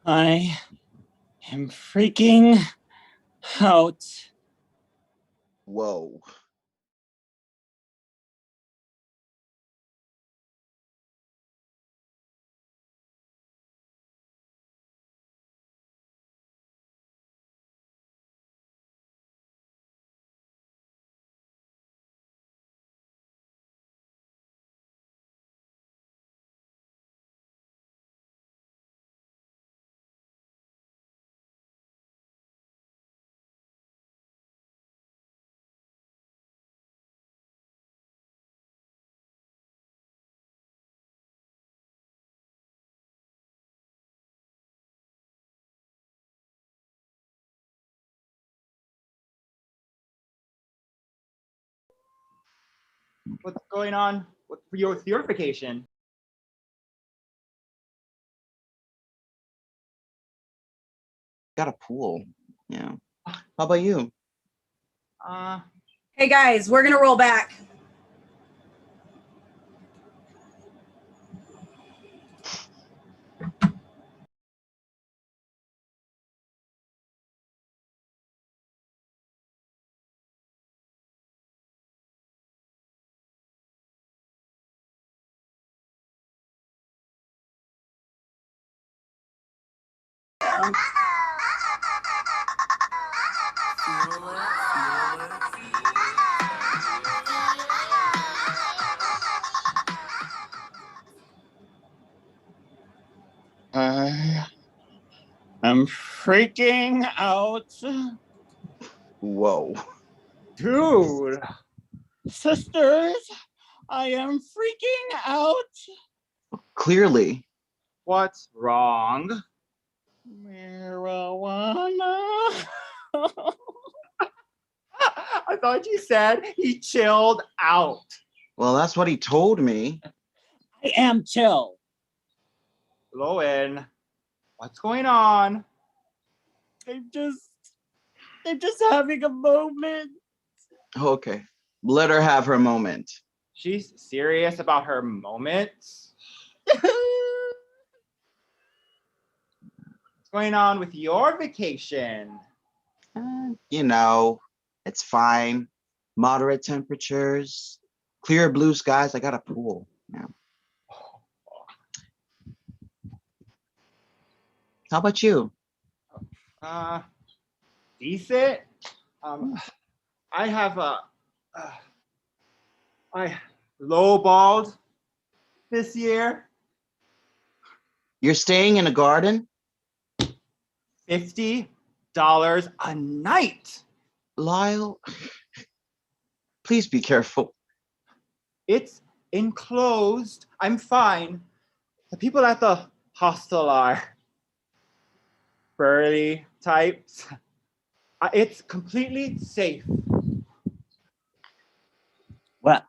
I am freaking out. Whoa. What's going on with your vacation? Got a pool. Yeah. How about you? Hey guys, we're gonna roll back. I'm freaking out. Whoa. Dude, Sisters, I am freaking out. Clearly. what's wrong? Marijuana. I thought you said he chilled out. Well, that's what he told me. I am chill. Lowen, what's going on? They're just having a moment. Okay. Let her have her moment. She's serious about her moments. What's going on with your vacation? You know, it's fine. Moderate temperatures, clear blue skies. I got a pool. Yeah. How about you? Decent. I have I lowballed this year. You're staying in a garden? $50 a night. Lyle, please be careful. It's enclosed. I'm fine. The people at the hostel are burly types. It's completely safe. Well,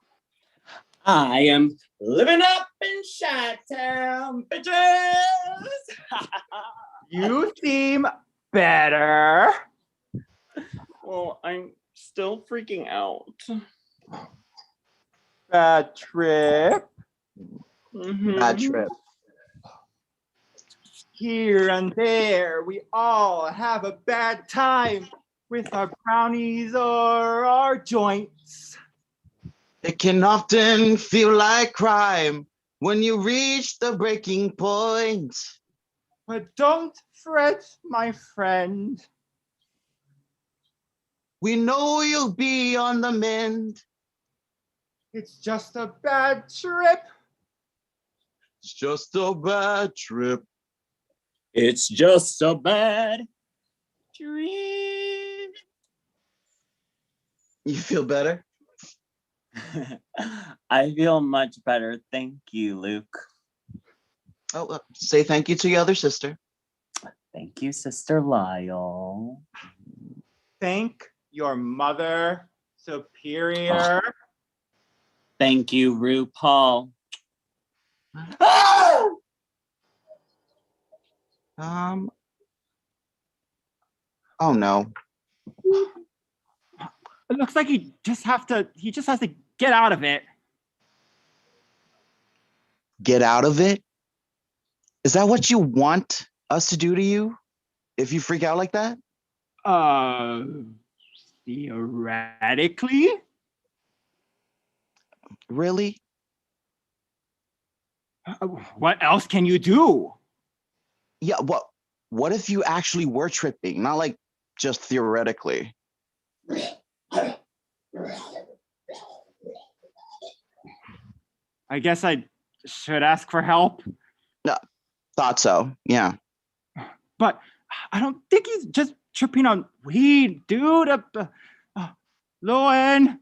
I am living up in Chi-Town, bitches. You seem better. Well, I'm still freaking out. Bad trip. Bad trip. Here and there, we all have a bad time with our brownies or our joints. It can often feel like crime when you reach the breaking point. But don't fret, my friend. We know you'll be on the mend. It's just a bad trip. It's just a bad trip. It's just a bad dream. You feel better? I feel much better. Thank you, Luke. Oh, say thank you to your other sister. Thank you, Sister Lyle. Thank your mother superior. Thank you, RuPaul. Oh no. It looks like he just has to get out of it. Get out of it? Is that what you want? us to do to you if you freak out like that? Theoretically? Really? What else can you do? Yeah, what if you actually were tripping? Not like just theoretically. I guess I should ask for help. Thought so. Yeah. But I don't think he's just tripping on weed, dude. Lowen,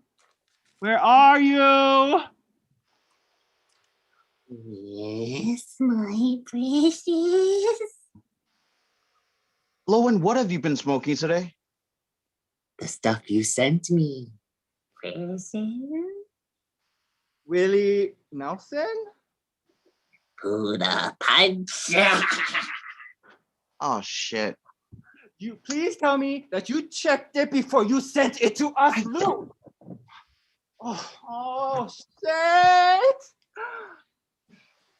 where are you? Yes, my precious. Lowen, what have you been smoking today? The stuff you sent me. Precious. Willie Nelson? Put a punch. Oh shit. You please tell me that you checked it before you sent it to us, Luke. Oh shit!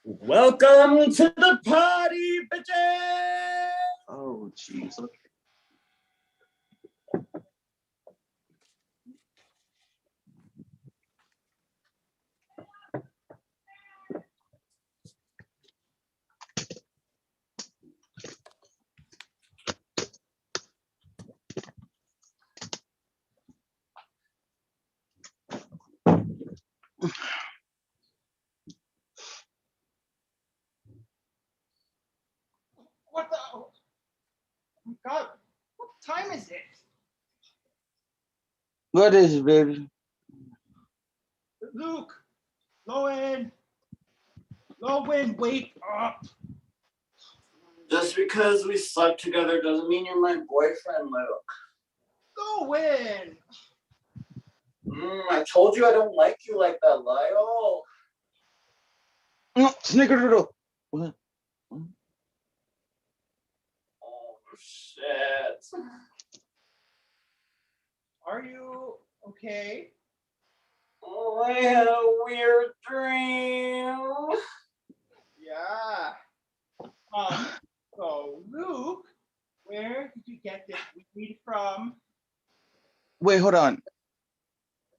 Welcome to the party, bitches! Oh jeez. What the? Oh my God! What time is it? What is it, baby? Luke, Lowen, wake up! Just because we slept together doesn't mean you're my boyfriend, Luke. Lowen! I told you I don't like you like that, Lyle. Snickerdoodle. What? Oh, shit. Are you okay? Oh, I had a weird dream. Yeah. So Luke, where did you get this weed from? Wait, hold on.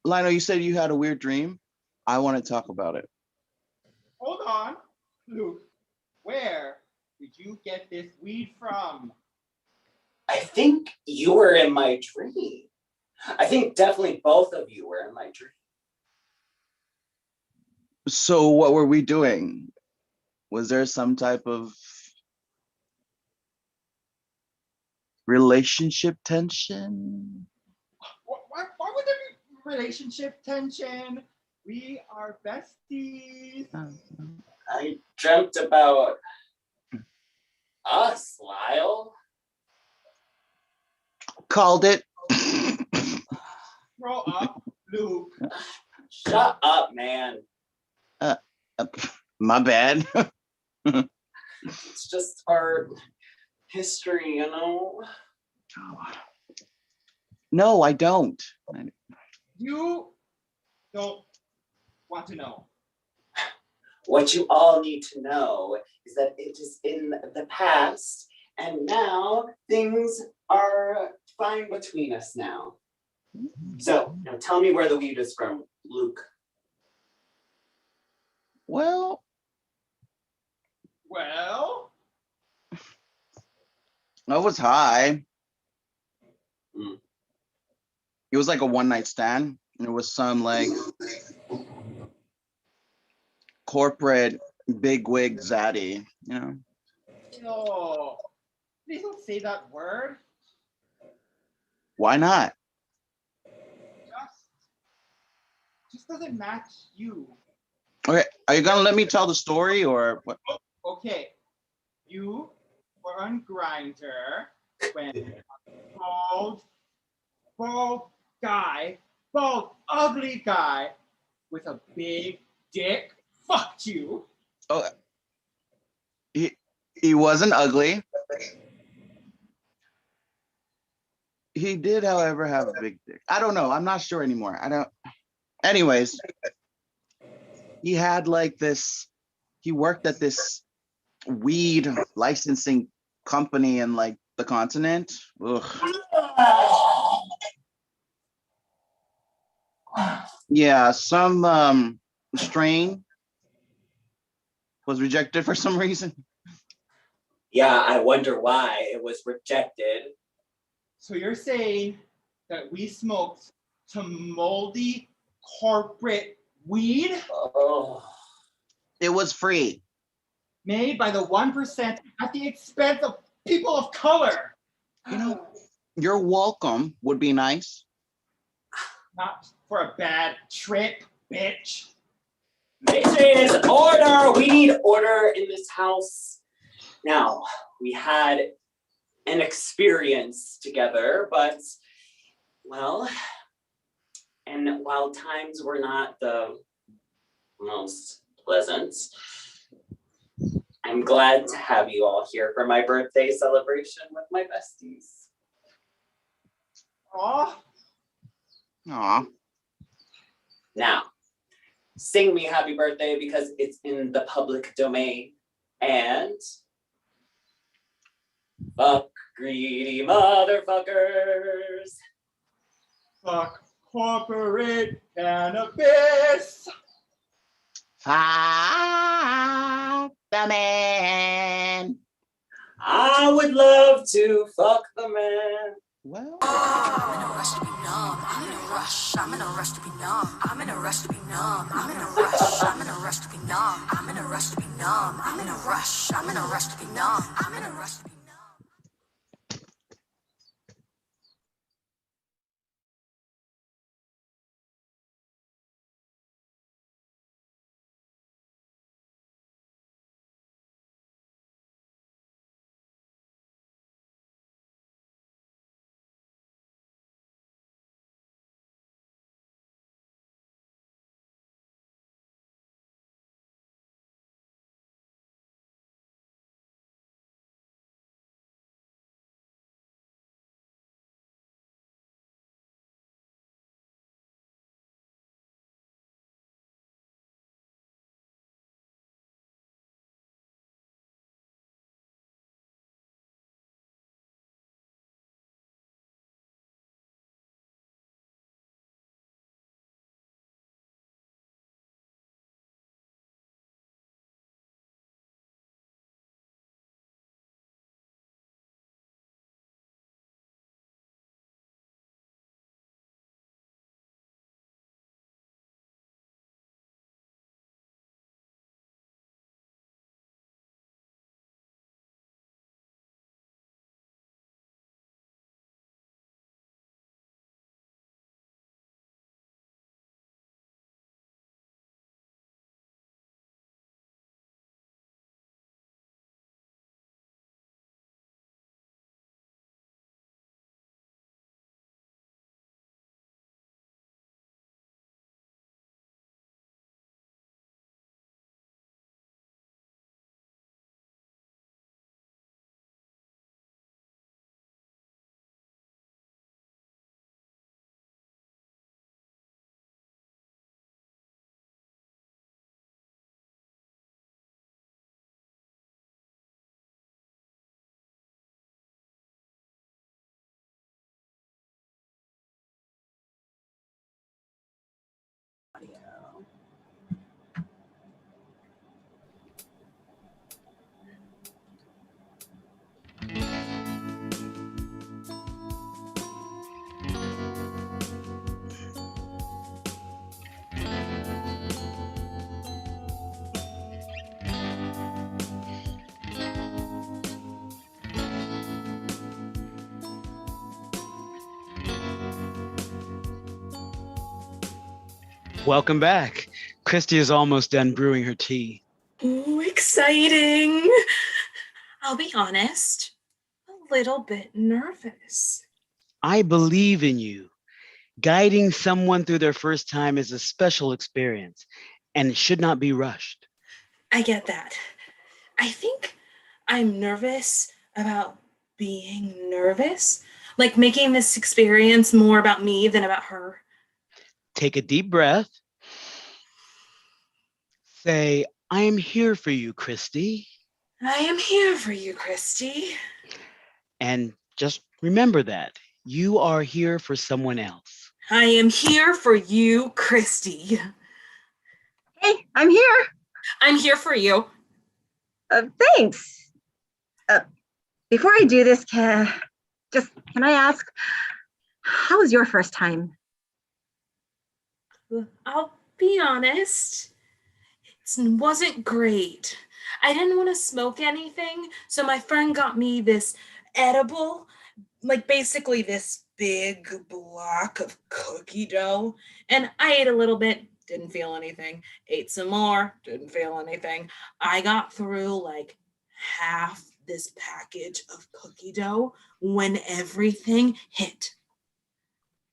Lionel, you said you had a weird dream. I want to talk about it. Hold on, Luke. Where did you get this weed from? I think you were in my dream. I think definitely both of you were in my dream. So what were we doing? Was there some type of relationship tension? Why would there be relationship tension? We are besties. I dreamt about us, Lyle. Called it. Grow up, Luke. Shut up, man. My bad. It's just our history, you know? No, I don't. You don't want to know. What you all need to know is that it is in the past, and now things are fine between us now. So, now tell me where the weed is from, Luke. Well, I was high. It was like a one-night stand. And it was some like corporate bigwig zaddy, you know? No, please don't say that word. Why not? Just doesn't match you. Okay, are you gonna let me tell the story or what? Okay, you were on Grindr when a bald, ugly guy with a big dick fucked you. Oh, he wasn't ugly. He did, however, have a big dick. I don't know. I'm not sure anymore. I don't. Anyways, he had like this. He worked at this weed licensing company in like the continent. Ugh. Yeah, some strain was rejected for some reason. Yeah, I wonder why it was rejected. So you're saying that we smoked some moldy corporate weed Oh, It was free. made by the 1% at the expense of people of color? You know, your welcome would be nice. Not for a bad trip, bitch. bitches, order! We need order in this house. Now, we had an experience together, but, well, and while times were not the most pleasant, I'm glad to have you all here for my birthday celebration with my besties. Aw, Aw. Now, sing me happy birthday because it's in the public domain. And fuck greedy motherfuckers. fuck corporate cannabis. Fuck the man. I would love to fuck the man. Well, I'm in a rush to be numb. I'm in a rush. I'm in a rush to be numb. I'm in a rush to be numb. I'm in a rush. I'm in a rush to be numb. I'm in a rush to be numb. I'm in a rush. I'm in a rush to be numb. I'm in a rush to be numb. Welcome back. Christy is almost done brewing her tea. Ooh, exciting. I'll be honest, a little bit nervous. I believe in you. Guiding someone through their first time is a special experience, and it should not be rushed. I get that. I think I'm nervous about being nervous, like making this experience more about me than about her. Take a deep breath. Say, I am here for you, Christy. I am here for you, Christy. And just remember that you are here for someone else. I am here for you, Christy. Hey, I'm here. I'm here for you. Thanks. Before I do this, can I ask, how was your first time? I'll be honest, it wasn't great. I didn't want to smoke anything, so my friend got me this edible, like basically this big block of cookie dough, and I ate a little bit, didn't feel anything, ate some more, didn't feel anything. I got through like half this package of cookie dough when everything hit.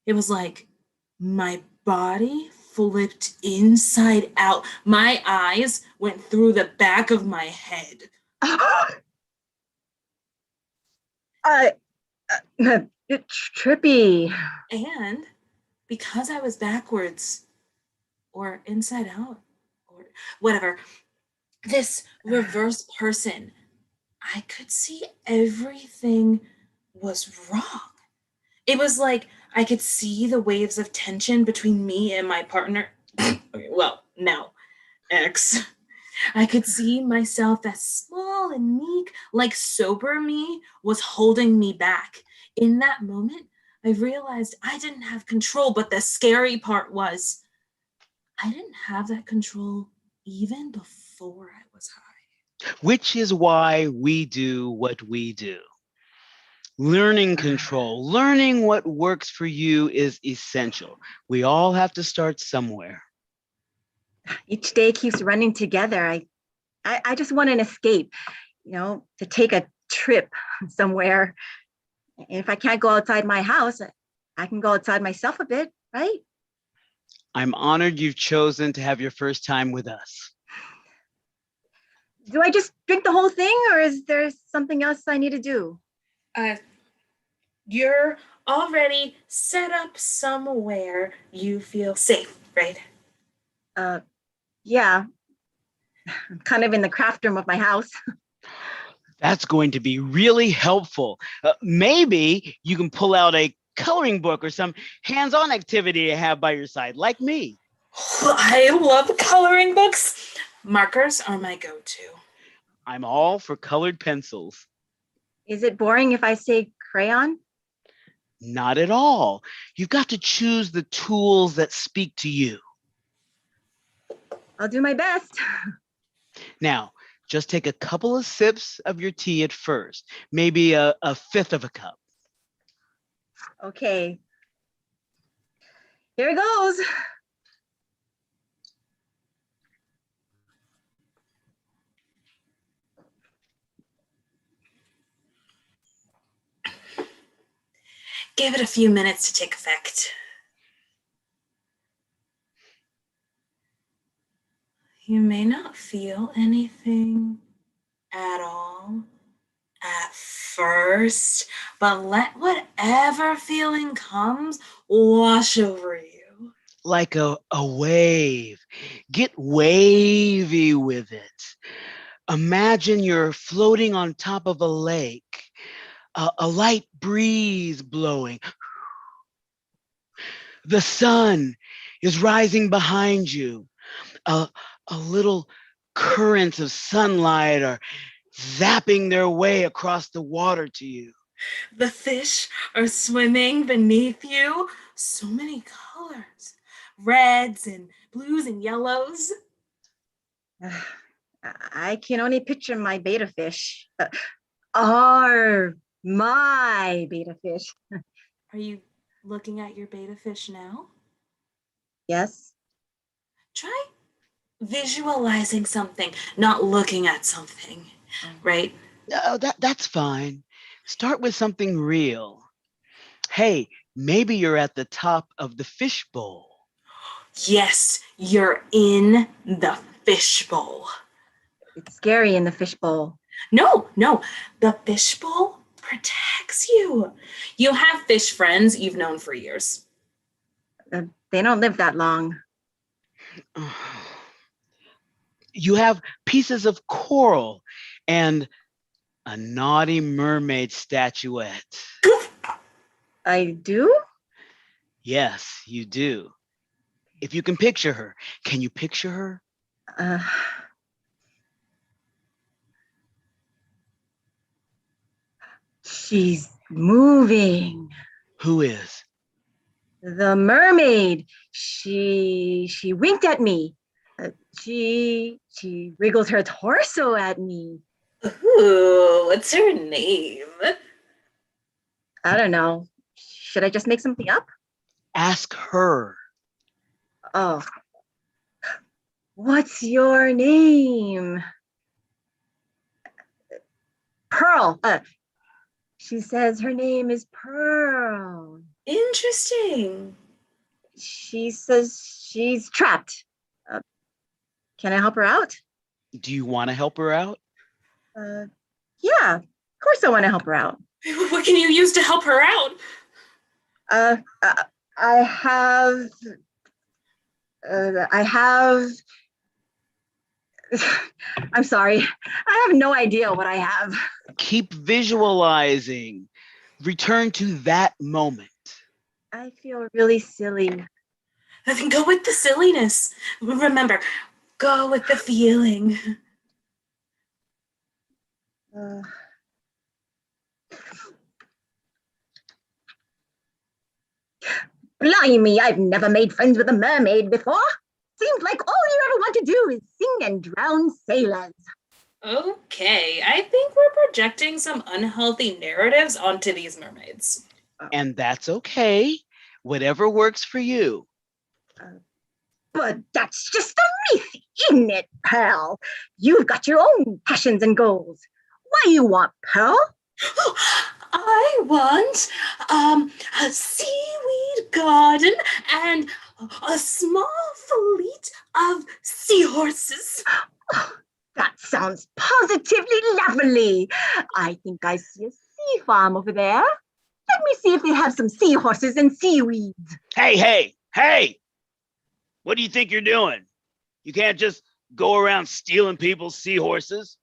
It was like my body flipped inside out. My eyes went through the back of my head. It's trippy. And because I was backwards or inside out or whatever, this reverse person, I could see everything was wrong. It was like I could see the waves of tension between me and my partner. Okay, well, now, ex. I could see myself as small and meek, like sober me was holding me back. In that moment, I realized I didn't have control, but the scary part was I didn't have that control even before I was high. Which is why we do what we do. Learning control, learning what works for you is essential. We all have to start somewhere. Each day keeps running together. I just want an escape, to take a trip somewhere. And if I can't go outside my house, I can go outside myself a bit, right? I'm honored you've chosen to have your first time with us. Do I just drink the whole thing, or is there something else I need to do? You're already set up somewhere you feel safe, right? Yeah. I'm kind of in the craft room of my house. That's going to be really helpful. Maybe you can pull out a coloring book or some hands-on activity to have by your side, like me. I love coloring books. Markers are my go-to. I'm all for colored pencils. Is it boring if I say crayon? Not at all. You've got to choose the tools that speak to you. I'll do my best. Now, just take a couple of sips of your tea at first, maybe a fifth of a cup. Okay. Here it goes. Give it a few minutes to take effect. You may not feel anything at all at first, but let whatever feeling comes wash over you. Like a wave. Get wavy with it. Imagine you're floating on top of a lake, a light breeze blowing. The sun is rising behind you. A little currents of sunlight are zapping their way across the water to you. The fish are swimming beneath you. So many colors, reds and blues and yellows. I can only picture my beta fish. Or my beta fish. Are you looking at your beta fish now? Yes. Try visualizing something, not looking at something, right? No, that's fine. Start with something real. Hey, maybe you're at the top of the fishbowl. Yes, you're in the fishbowl. It's scary in the fishbowl. No, the fishbowl protects you. You have fish friends you've known for years. They don't live that long. You have pieces of coral and a naughty mermaid statuette. I do? Yes, you do. If you can picture her, can you picture her? Uh, she's moving. Who is? The mermaid. She winked at me. She wriggled her torso at me. Ooh, what's her name? I don't know. Should I just make something up? Ask her. Oh, what's your name? Pearl. She says her name is Pearl. Interesting. She says she's trapped. Can I help her out? Do you want to help her out? Yeah, of course I want to help her out. What can you use to help her out? I have. I'm sorry. I have no idea what I have. Keep visualizing. Return to that moment. I feel really silly. Then go with the silliness. Remember, go with the feeling. Blimey, I've never made friends with a mermaid before. Seems like all you ever want to do is sing and drown sailors. Okay, I think we're projecting some unhealthy narratives onto these mermaids. And that's okay. Whatever works for you. But that's just the myth, isn't it, Pearl? You've got your own passions and goals. What do you want, Pearl? I want a seaweed garden and a small fleet of seahorses. Oh, that sounds positively lovely. I think I see a sea farm over there. Let me see if they have some seahorses and seaweeds. Hey! What do you think you're doing? You can't just go around stealing people's seahorses.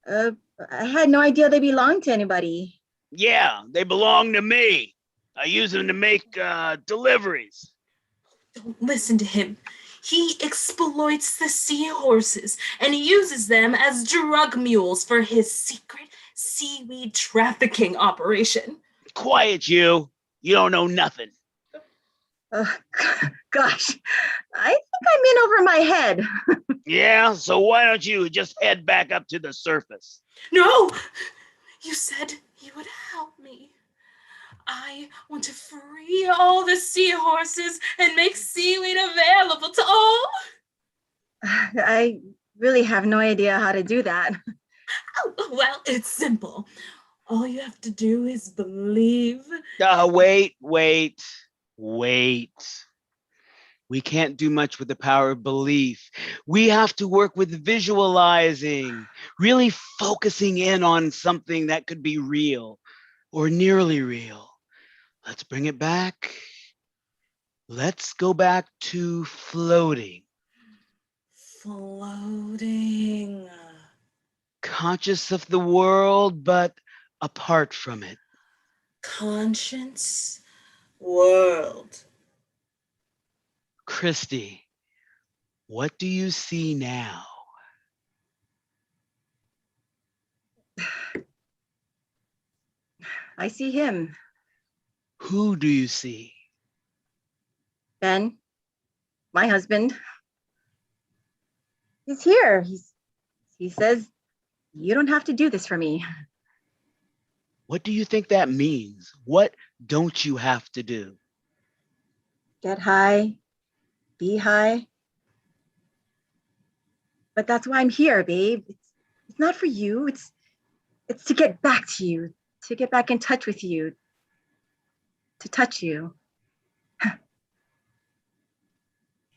I had no idea they belonged to anybody. Yeah, they belong to me. I use them to make deliveries. Don't listen to him. He exploits the seahorses and uses them as drug mules for his secret seaweed trafficking operation. Quiet, you. You don't know nothing. Gosh, I think I'm in over my head. Yeah, so why don't you just head back up to the surface? No! You said you would help me. I want to free all the seahorses and make seaweed available to all. I really have no idea how to do that. Oh, well, it's simple. All you have to do is believe. Wait. We can't do much with the power of belief. We have to work with visualizing, really focusing in on something that could be real or nearly real. Let's bring it back. Let's go back to floating. Floating. Conscious of the world, but apart from it. Conscience. World. Christy, what do you see now? I see him. Who do you see? Ben, my husband. He's here. He says, you don't have to do this for me. What do you think that means? What don't you have to do? Get high, be high. But that's why I'm here, babe. It's not for you. It's to get back to you, to get back in touch with you, to touch you.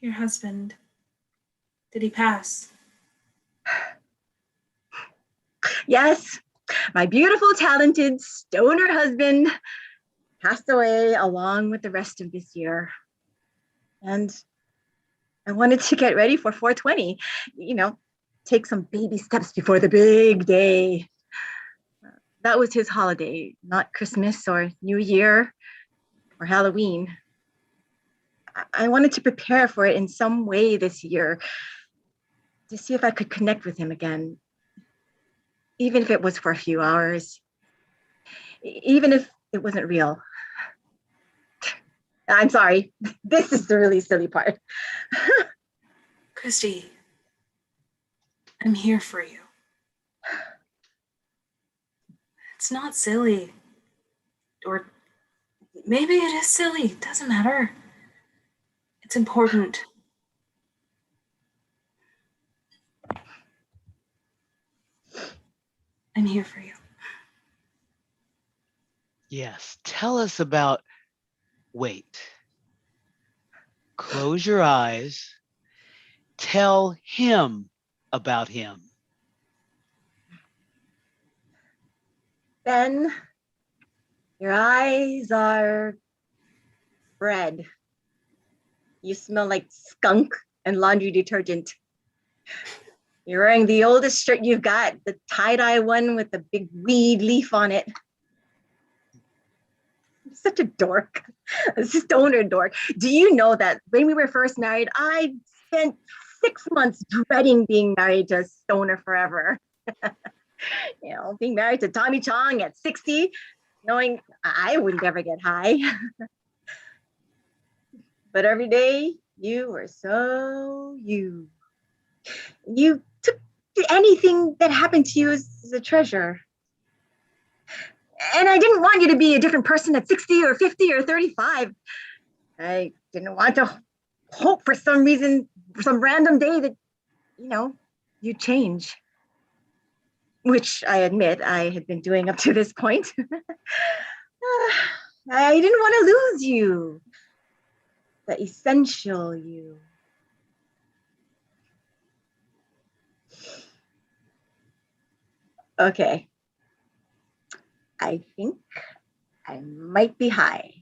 Your husband. Did he pass? Yes, my beautiful, talented stoner husband passed away along with the rest of this year. And I wanted to get ready for 420, take some baby steps before the big day. That was his holiday, not Christmas or New Year or Halloween. I wanted to prepare for it in some way this year to see if I could connect with him again, even if it was for a few hours, even if it wasn't real. I'm sorry, this is the really silly part. Christy, I'm here for you. It's not silly. Or maybe it is silly. It doesn't matter. It's important. I'm here for you. Yes. Tell us about, wait. Close your eyes. Tell him about him. Ben, your eyes are red. You smell like skunk and laundry detergent. You're wearing the oldest shirt you've got, the tie-dye one with the big weed leaf on it. Such a dork, a stoner dork. Do you know that when we were first married, I spent 6 months dreading being married to a stoner forever. You know, being married to Tommy Chong at 60, knowing I would never get high. But every day, you were so you. You took anything that happened to you as a treasure. And I didn't want you to be a different person at 60 or 50 or 35. I didn't want to hope for some reason, for some random day that, you know, you change. Which I admit I had been doing up to this point. I didn't want to lose you, the essential you. Okay. I think I might be high.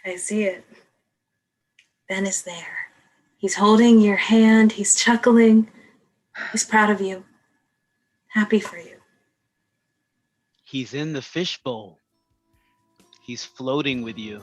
I see it. Ben is there. He's holding your hand. He's chuckling. He's proud of you. Happy for you. He's in the fishbowl. He's floating with you.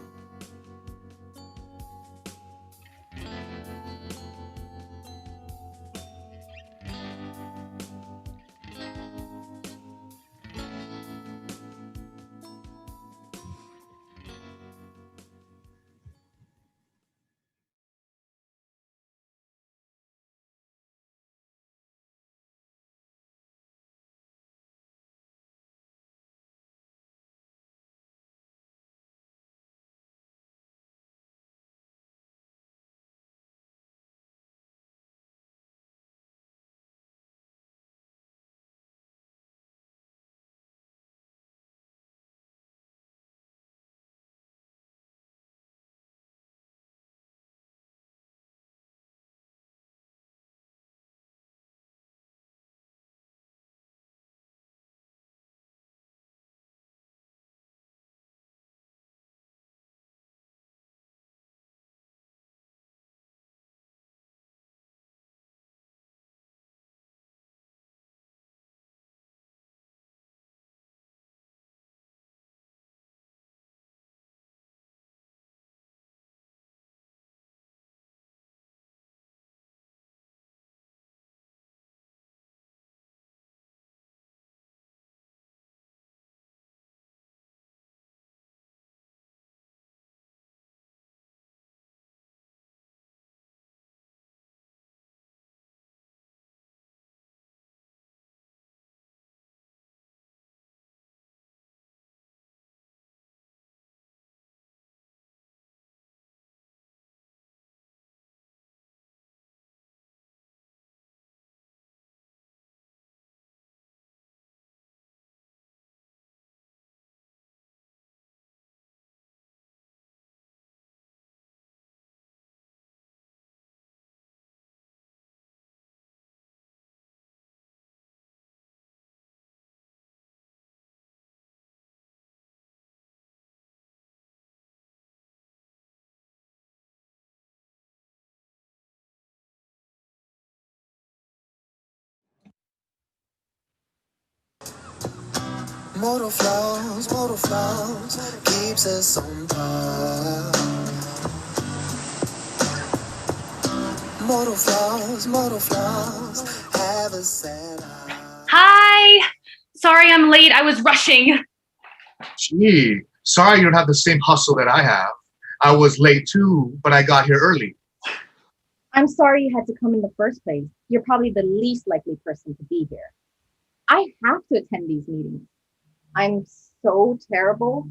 Mortal flaws, keeps us on par. Mortal flaws, have a sad eye. Hi! Sorry I'm late. I was rushing. Gee, sorry you don't have the same hustle that I have. I was late too, but I got here early. I'm sorry you had to come in the first place. You're probably the least likely person to be here. I have to attend these meetings. I'm so terrible.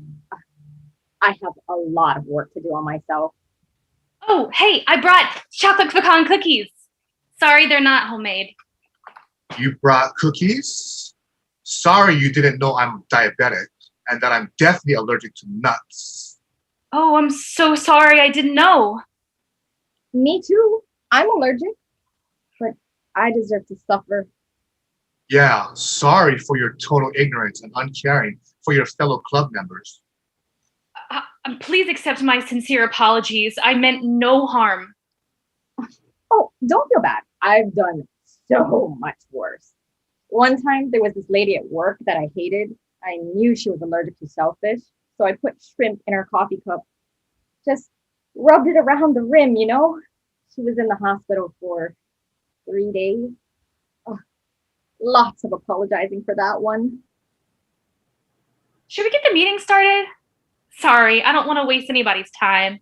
I have a lot of work to do on myself. Oh, hey, I brought chocolate pecan cookies. Sorry they're not homemade. You brought cookies? Sorry you didn't know I'm diabetic and that I'm definitely allergic to nuts. Oh, I'm so sorry. I didn't know. Me too. I'm allergic, but I deserve to suffer. Yeah, sorry for your total ignorance and uncaring for your fellow club members. Please accept my sincere apologies. I meant no harm. Oh, don't feel bad. I've done so much worse. One time there was this lady at work that I hated. I knew she was allergic to shellfish, so I put shrimp in her coffee cup. Just rubbed it around the rim, you know? She was in the hospital for 3 days. Oh, lots of apologizing for that one. Should we get the meeting started? Sorry, I don't want to waste anybody's time.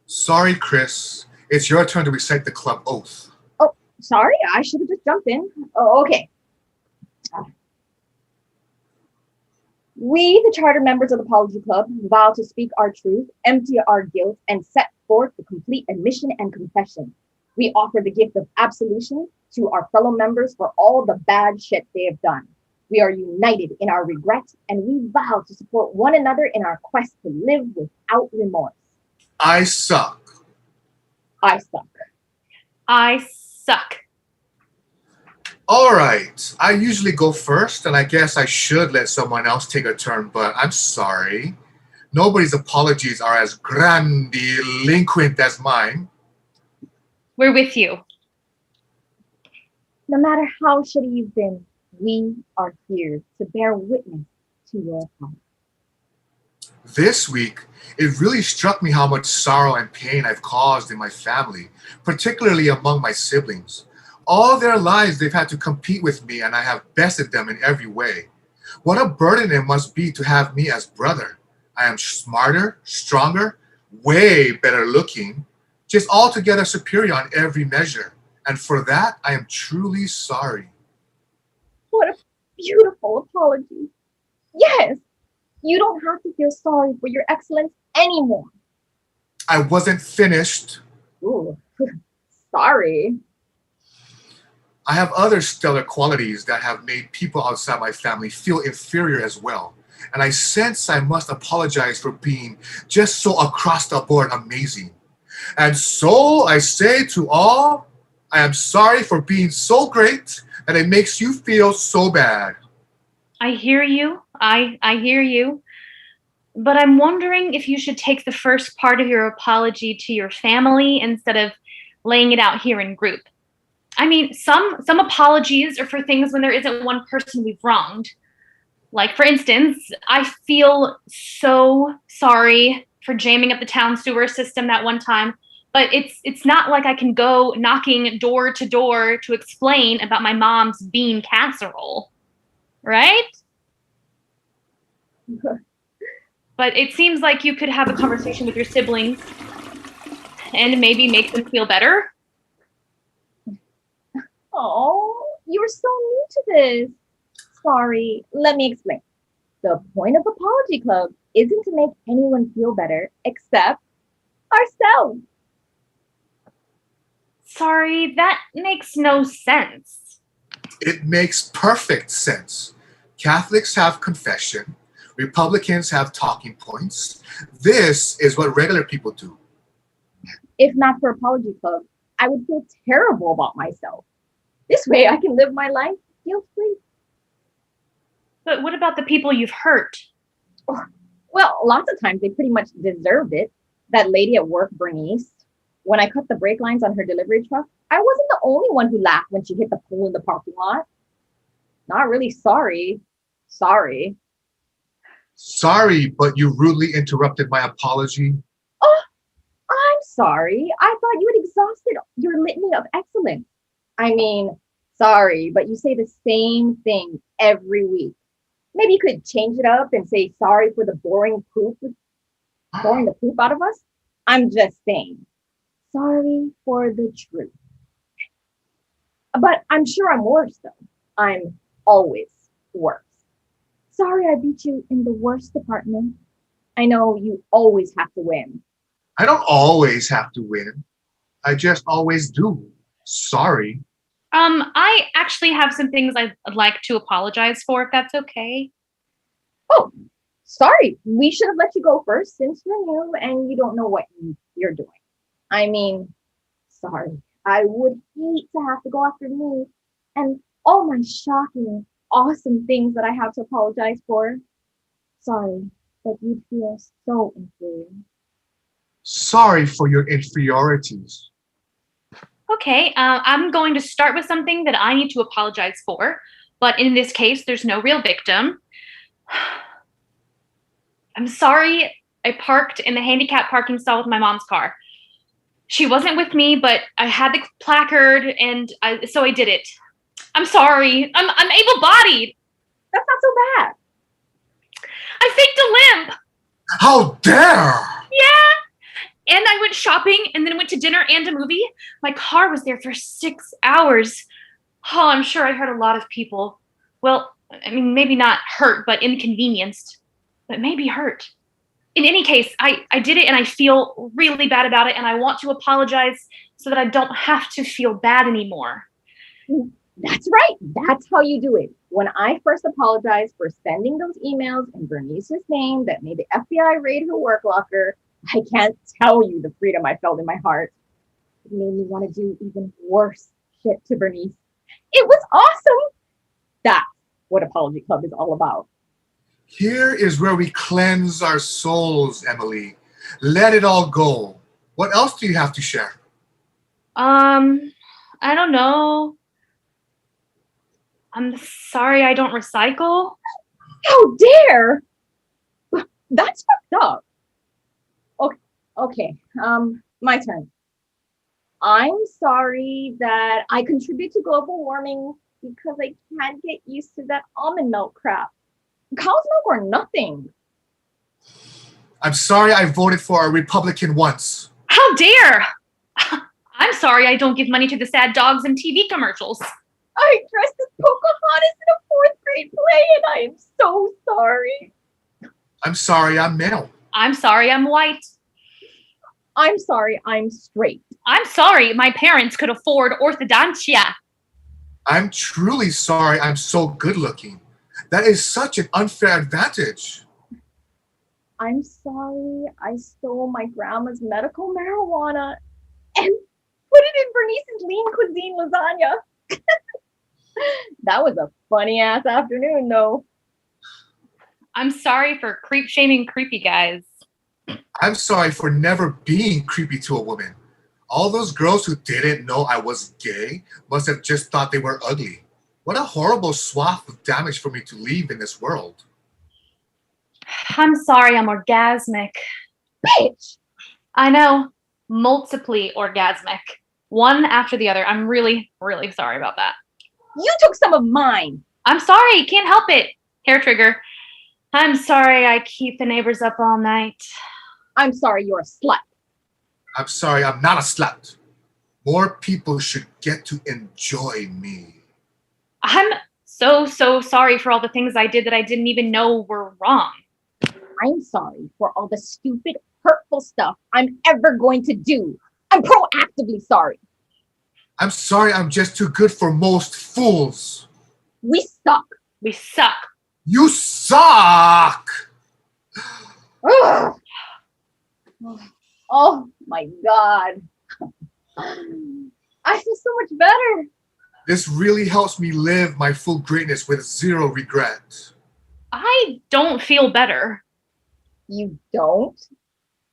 Sorry, Chris. It's your turn to recite the club oath. Oh, sorry, I should have just jumped in. Oh, okay. We, the charter members of the Apology Club, vow to speak our truth, empty our guilt, and set forth the complete admission and confession. We offer the gift of absolution to our fellow members for all the bad shit they have done. We are united in our regret, and we vow to support one another in our quest to live without remorse. I suck. I suck. I suck. All right. I usually go first, and I guess I should let someone else take a turn, but I'm sorry. Nobody's apologies are as grandiloquent as mine. We're with you. No matter how shitty you've been, we are here to bear witness to your heart. This week, it really struck me how much sorrow and pain I've caused in my family, particularly among my siblings. All their lives, they've had to compete with me, and I have bested them in every way. What a burden it must be to have me as brother. I am smarter, stronger, way better looking, just altogether superior on every measure. And for that, I am truly sorry. What a beautiful apology. Yes, you don't have to feel sorry for your excellence anymore. I wasn't finished. Ooh, sorry. I have other stellar qualities that have made people outside my family feel inferior as well. And I sense I must apologize for being just so across the board amazing. And so I say to all, I am sorry for being so great that it makes you feel so bad. I hear you. I hear you. But I'm wondering if you should take the first part of your apology to your family instead of laying it out here in group. I mean, some apologies are for things when there isn't one person we've wronged. Like, for instance, I feel so sorry for jamming up the town sewer system that one time, but it's not like I can go knocking door to door to explain about my mom's bean casserole, right? But it seems like you could have a conversation with your siblings and maybe make them feel better. Oh, you're so new to this. Sorry, let me explain. The point of Apology Club isn't to make anyone feel better except ourselves. Sorry, that makes no sense. It makes perfect sense. Catholics have confession. Republicans have talking points. This is what regular people do. If not for Apology Club, I would feel terrible about myself. This way I can live my life guilt-free. But what about the people you've hurt? Well, lots of times they pretty much deserved it. That lady at work, Bernice, when I cut the brake lines on her delivery truck, I wasn't the only one who laughed when she hit the pole in the parking lot. Not really sorry. sorry. Sorry, but you rudely interrupted my apology. Oh, I'm sorry. I thought you had exhausted your litany of excellence. I mean, sorry, but you say the same thing every week. Maybe you could change it up and say sorry for the boring the poop out of us. I'm just saying, sorry for the truth. But I'm sure I'm worse though. I'm always worse. Sorry I beat you in the worst department. I know you always have to win. I don't always have to win. I just always do. Sorry. I actually have some things I'd like to apologize for, if that's okay. Oh, sorry. We should have let you go first since you're new and you don't know what you're doing. I mean, sorry. I would hate to have to go after me and all my shocking, awesome things that I have to apologize for. Sorry, but you'd feel so inferior. Sorry for your inferiorities. Okay, I'm going to start with something that I need to apologize for, but in this case, there's no real victim. I'm sorry I parked in the handicap parking stall with my mom's car. She wasn't with me, but I had the placard, and so I did it. I'm sorry. I'm able-bodied. That's not so bad. I faked a limp. How dare! Yeah. And I went shopping and then went to dinner and a movie. My car was there for 6 hours. Oh, I'm sure I hurt a lot of people. Well, I mean, maybe not hurt, but inconvenienced. But maybe hurt. In any case, I did it and I feel really bad about it and I want to apologize so that I don't have to feel bad anymore. That's right. That's how you do it. When I first apologized for sending those emails in Bernice's name that made the FBI raid her work locker, I can't tell you the freedom I felt in my heart. It made me want to do even worse shit to Bernice. It was awesome. That's what Apology Club is all about. Here is where we cleanse our souls, Emily. Let it all go. What else do you have to share? I don't know. I'm sorry I don't recycle. How dare! That's fucked up. Okay, my turn. I'm sorry that I contribute to global warming because I can't get used to that almond milk crap. Cow's milk or nothing. I'm sorry I voted for a Republican once. How dare! I'm sorry I don't give money to the sad dogs in TV commercials. I dressed as Pocahontas in a 4th grade play and I am so sorry. I'm sorry I'm male. I'm sorry I'm white. I'm sorry I'm straight. I'm sorry my parents could afford orthodontia. I'm truly sorry I'm so good looking. That is such an unfair advantage. I'm sorry I stole my grandma's medical marijuana and put it in Bernice's lean cuisine lasagna. That was a funny ass afternoon though. I'm sorry for creep shaming creepy guys. I'm sorry for never being creepy to a woman. All those girls who didn't know I was gay must have just thought they were ugly. What a horrible swath of damage for me to leave in this world. I'm sorry I'm orgasmic. Bitch! I know, multiply orgasmic. One after the other. I'm really, really sorry about that. You took some of mine. I'm sorry, can't help it. Hair trigger. I'm sorry I keep the neighbors up all night. I'm sorry you're a slut. I'm sorry I'm not a slut. More people should get to enjoy me. I'm so sorry for all the things I did that I didn't even know were wrong. I'm sorry for all the stupid, hurtful stuff I'm ever going to do. I'm proactively sorry. I'm sorry I'm just too good for most fools. We suck. We suck. You suck! Ugh. Oh my God. I feel so much better. This really helps me live my full greatness with zero regret. I don't feel better. You don't?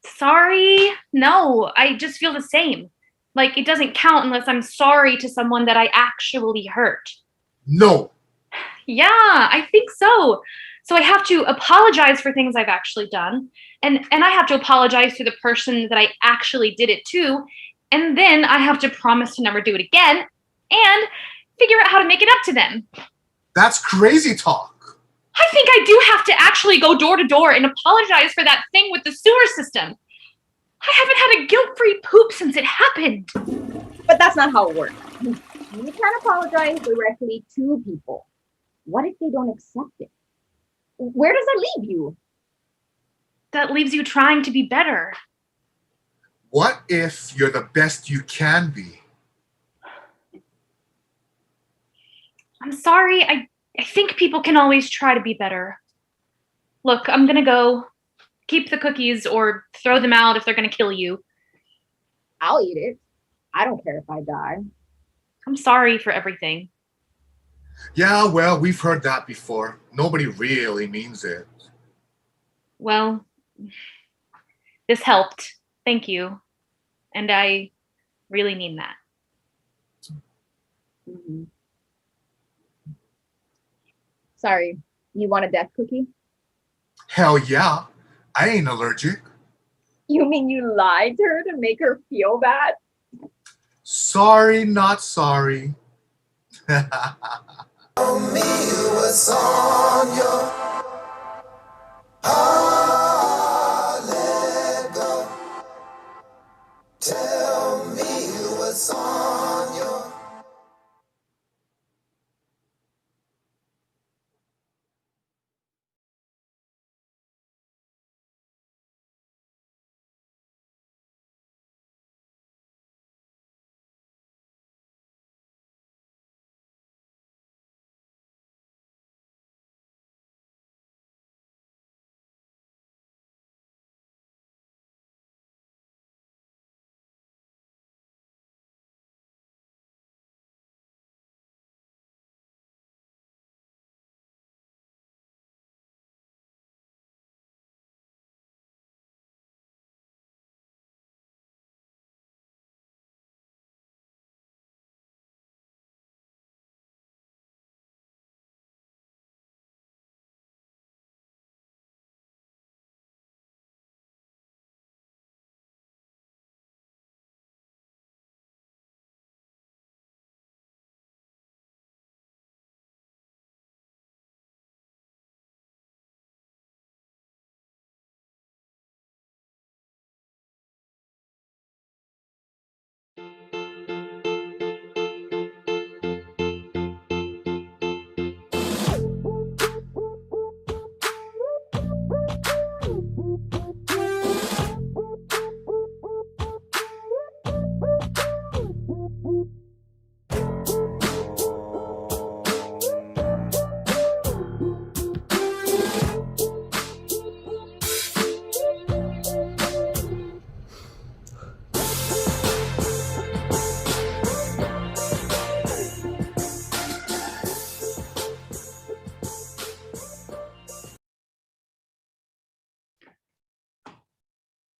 Sorry? No, I just feel the same. Like it doesn't count unless I'm sorry to someone that I actually hurt. No. Yeah, I think so. So I have to apologize for things I've actually done, and I have to apologize to the person that I actually did it to, and then I have to promise to never do it again, and figure out how to make it up to them. That's crazy talk. I think I do have to actually go door to door and apologize for that thing with the sewer system. I haven't had a guilt-free poop since it happened. But that's not how it works. You can't apologize directly to people. What if they don't accept it? Where does that leave you? That leaves you trying to be better. What if you're the best you can be? I'm sorry, I think people can always try to be better. Look, I'm gonna go. Keep the cookies or throw them out if they're gonna kill you. I'll eat it. I don't care if I die. I'm sorry for everything. Yeah, well, we've heard that before. Nobody really means it. Well, this helped. Thank you. And I really mean that. Mm-hmm. Sorry, you want a death cookie? Hell yeah. I ain't allergic. You mean you lied to her to make her feel bad? Sorry, not sorry. Tell me what's on your heart, let go. Tell me what's on your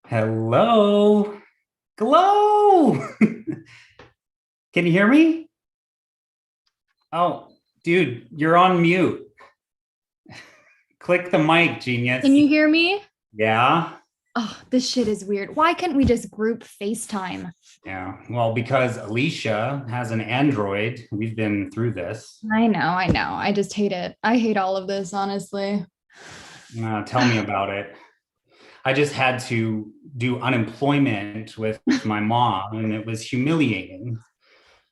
Hello. Glow. Can you hear me? Oh, dude, you're on mute. Click the mic, genius. Can you hear me? Yeah. Oh, this shit is weird. Why can't we just group FaceTime? Yeah. Well, because Alicia has an Android. We've been through this. I know. I just hate it. I hate all of this, honestly. Tell me about it. I just had to do unemployment with my mom, and it was humiliating.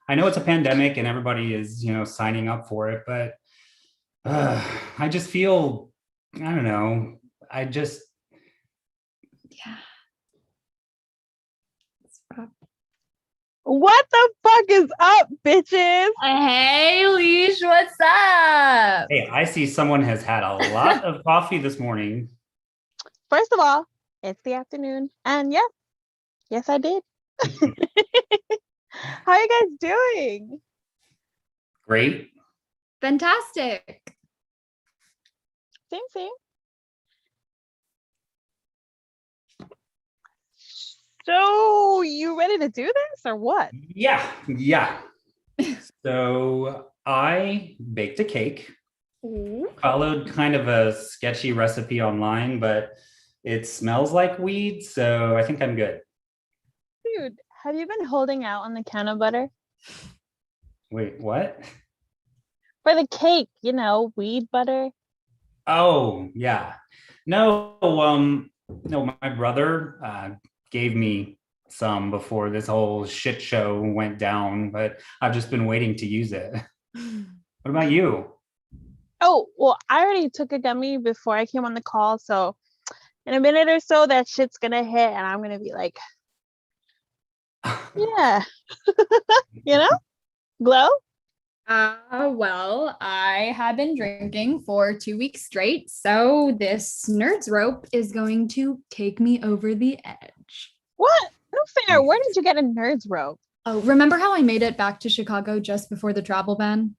I know it's a pandemic and everybody is, signing up for it, but I just feel, I don't know. Yeah. What the fuck is up, bitches? Hey, Leash, what's up? Hey, I see someone has had a lot of coffee this morning. First of all, it's the afternoon. And yes, I did. How are you guys doing? Great. Fantastic. Same. So you ready to do this or what? Yeah. So I baked a cake Followed kind of a sketchy recipe online, but it smells like weed, so I think I'm good. Dude, have you been holding out on the can of butter? Wait, what? For the cake, weed butter. Oh, yeah. No, no, my brother gave me some before this whole shit show went down, but I've just been waiting to use it. What about you? Oh, well, I already took a gummy before I came on the call, so in a minute or so, that shit's gonna hit, and I'm gonna be like, yeah, glow. Well, I have been drinking for 2 weeks straight, so this nerd's rope is going to take me over the edge. What? No fair. Where did you get a nerd's rope? Oh, remember how I made it back to Chicago just before the travel ban?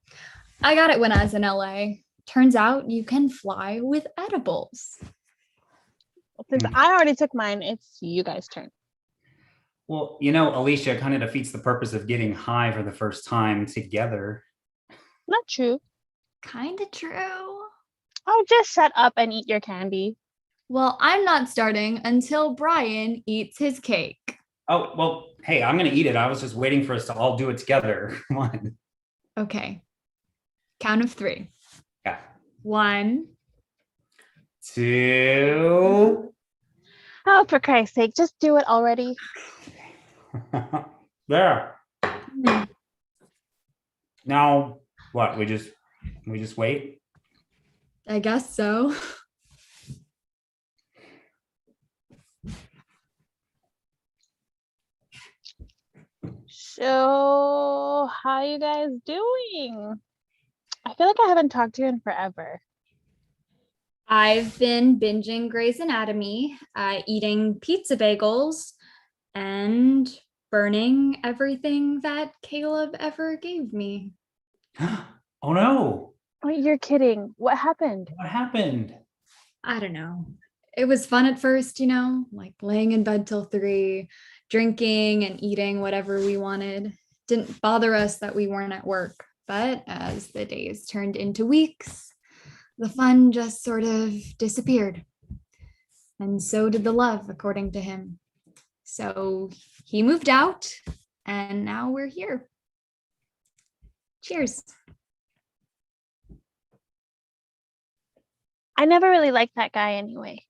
I got it when I was in LA. Turns out you can fly with edibles. Since I already took mine, it's you guys' turn. Well, Alicia, kind of defeats the purpose of getting high for the first time together. Not true. Kind of true. Oh, just shut up and eat your candy. Well, I'm not starting until Brian eats his cake. Oh, well, hey, I'm going to eat it. I was just waiting for us to all do it together. Come on. Okay. Count of 3. Yeah. 1, 2. Oh, for Christ's sake, just do it already. There. Now, what? We just wait? I guess so. So, how you guys doing? I feel like I haven't talked to you in forever. I've been binging Grey's Anatomy, eating pizza bagels, and burning everything that Caleb ever gave me. Oh no. Wait, you're kidding. What happened? What happened? I don't know. It was fun at first, like laying in bed till 3, drinking and eating whatever we wanted. Didn't bother us that we weren't at work. But as the days turned into weeks, the fun just sort of disappeared. And so did the love, according to him. So he moved out, and now we're here. Cheers. I never really liked that guy anyway.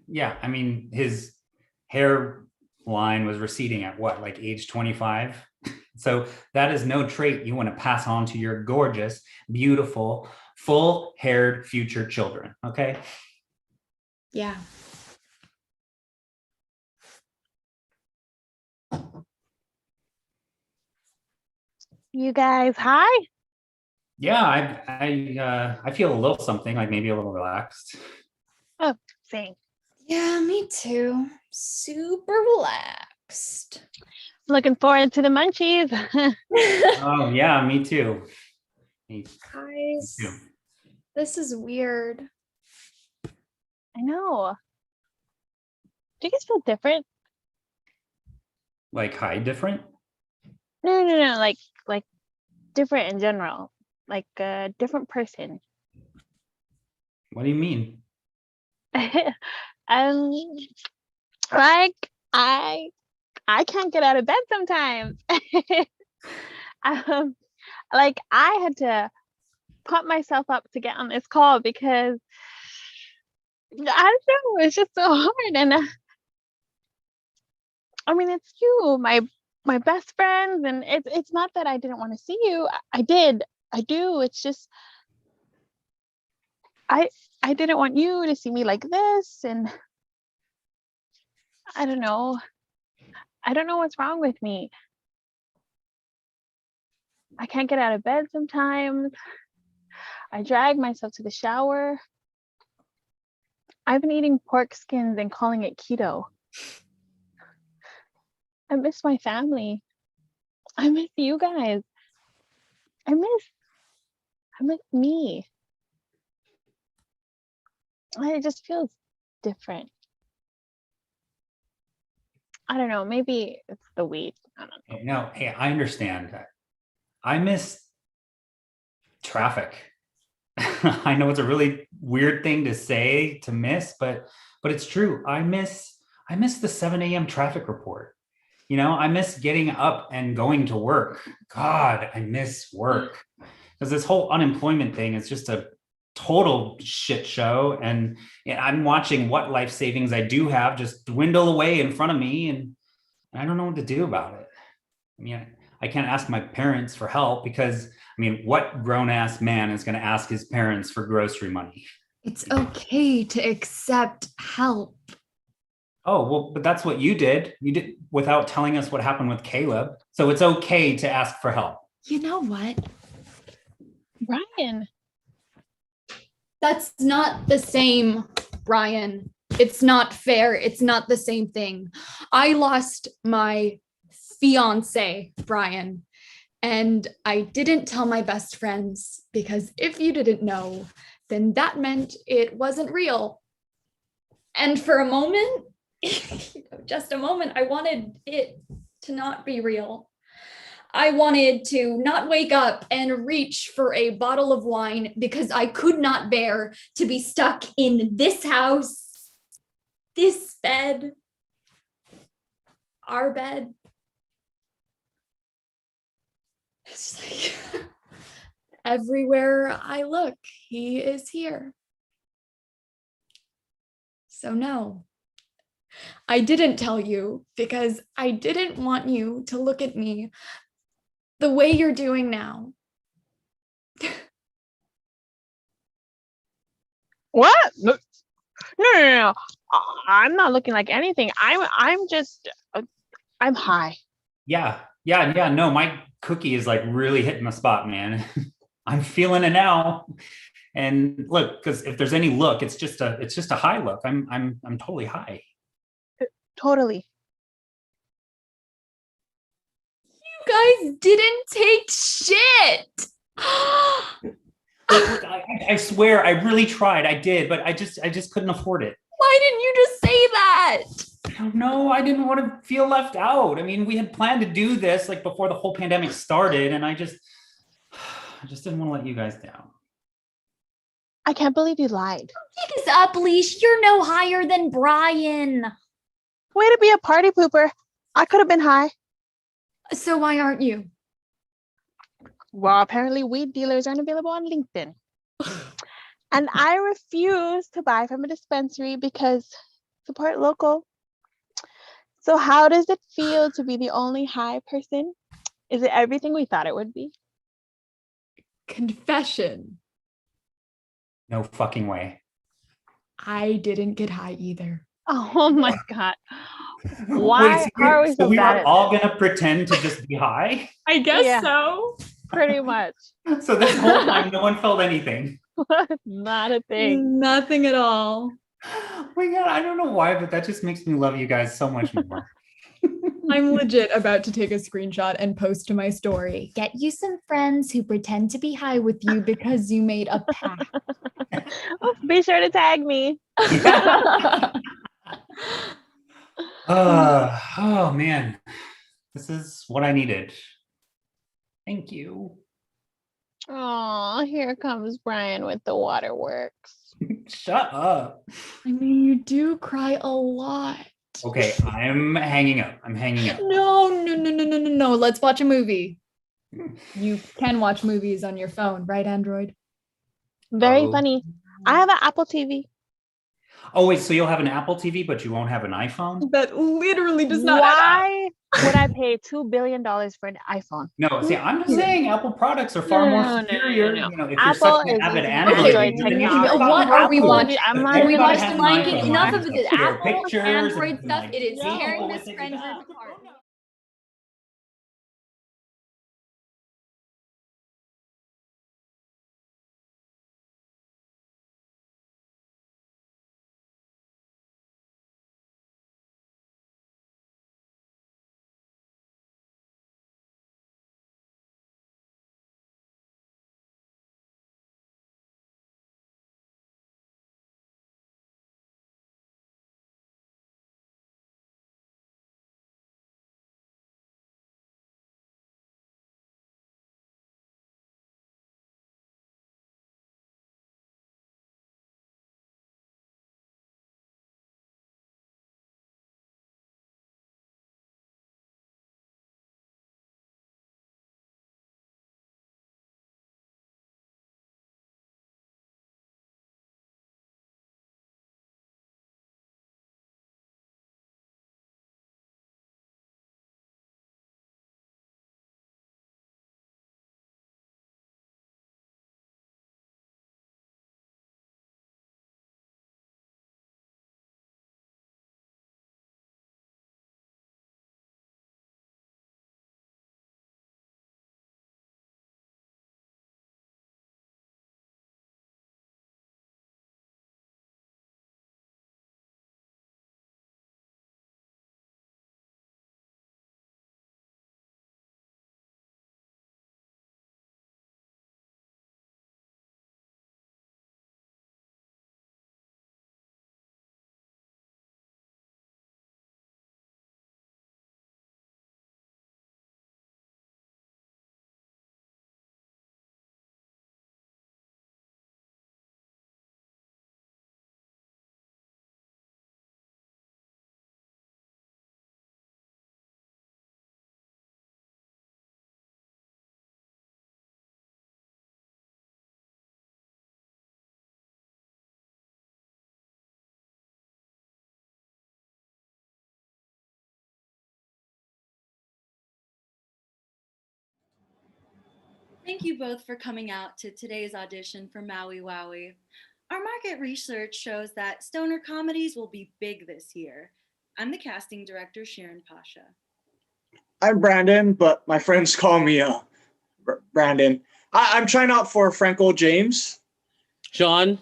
Yeah, I mean, his hairline was receding at what, like age 25? So that is no trait you want to pass on to your gorgeous, beautiful, full-haired future children, okay? Yeah. You guys, hi. Yeah, I feel a little something, like maybe a little relaxed. Oh, same. Yeah, me too. Super relaxed. Looking forward to the munchies. Oh yeah, me too. Guys, too. this is weird. I know. Do you guys feel different? Like high different? No, like different in general. Like a different person. What do you mean? Like I can't get out of bed sometimes. Like I had to pump myself up to get on this call because I don't know, it's just so hard. And I mean, it's you, my best friends, and it's not that I didn't want to see you. I did, I do. It's just I didn't want you to see me like this, and I don't know. I don't know what's wrong with me. I can't get out of bed sometimes. I drag myself to the shower. I've been eating pork skins and calling it keto. I miss my family. I miss you guys. I miss me. It just feels different. I don't know, maybe it's the weed. I don't know. No, hey, I understand that. I miss traffic. I know it's a really weird thing to say to miss, but it's true. I miss the 7 a.m. traffic report. You know, I miss getting up and going to work. God, I miss work. Because this whole unemployment thing is just a total shit show. And I'm watching what life savings I do have just dwindle away in front of me. And I don't know what to do about it. I mean, I can't ask my parents for help because, I mean, what grown-ass man is going to ask his parents for grocery money? It's okay to accept help. Oh, well, but that's what you did. You did without telling us what happened with Caleb. So it's okay to ask for help. You know what? Brian. That's not the same, Brian. It's not fair. It's not the same thing. I lost my fiance, Brian, and I didn't tell my best friends because if you didn't know, then that meant it wasn't real. And for a moment, just a moment, I wanted it to not be real. I wanted to not wake up and reach for a bottle of wine because I could not bear to be stuck in this house, this bed, our bed. It's like everywhere I look, he is here. So no, I didn't tell you because I didn't want you to look at me the way you're doing now. What? No, no. I'm not looking like anything. I'm just, I'm high. Yeah. No, my cookie is like really hitting the spot, man. I'm feeling it now. And look, because if there's any look, it's just a high look. I'm totally high. Totally. You guys didn't take shit. Look, I swear, I really tried. I did, but I just couldn't afford it. Why didn't you just say that? I don't know. I didn't want to feel left out. I mean, we had planned to do this like before the whole pandemic started, and I just didn't want to let you guys down. I can't believe you lied. Pick us up, Leash. You're no higher than Brian. Way to be a party pooper. I could have been high. So why aren't you? Well, apparently weed dealers aren't available on LinkedIn. And I refuse to buy from a dispensary because support local. So how does it feel to be the only high person? Is it everything we thought it would be? Confession. No fucking way. I didn't get high either. Oh my God. Why are we so we bad were at all gonna pretend to just be high? I guess Yeah. so. Pretty much. So this whole time, no one felt anything. Not a thing. Nothing at all. Oh my God, I don't know why, but that just makes me love you guys so much more. I'm legit about to take a screenshot and post to my story. Get you some friends who pretend to be high with you because you made a pact. Oh, be sure to tag me. Oh man, this is what I needed. Thank you. Oh, here comes Brian with the waterworks. Shut up. I mean, you do cry a lot. Okay, I'm hanging up. No. Let's watch a movie. You can watch movies on your phone, right, Android? Very funny. I have an Apple TV. Oh wait, so you'll have an Apple TV, but you won't have an iPhone? That literally does not. Why would I pay $2 billion for an iPhone? No, see, I'm just saying Apple products are far more superior. No. You know, if Apple you're such is an avid using Android Android user, then you should technology. talk What about are we Apple. watching? I'm But not Can we everybody watch has The an Lion King? iPhone Enough now. of You the can share Apple pictures Android and, stuff. like, It is no, tearing it's this like friend that. group apart. Thank you both for coming out to today's audition for Maui Wowie. Our market research shows that stoner comedies will be big this year. I'm the casting director, Sharon Pasha. I'm Brandon, but my friends call me Brandon. I'm trying out for Franco James. Sean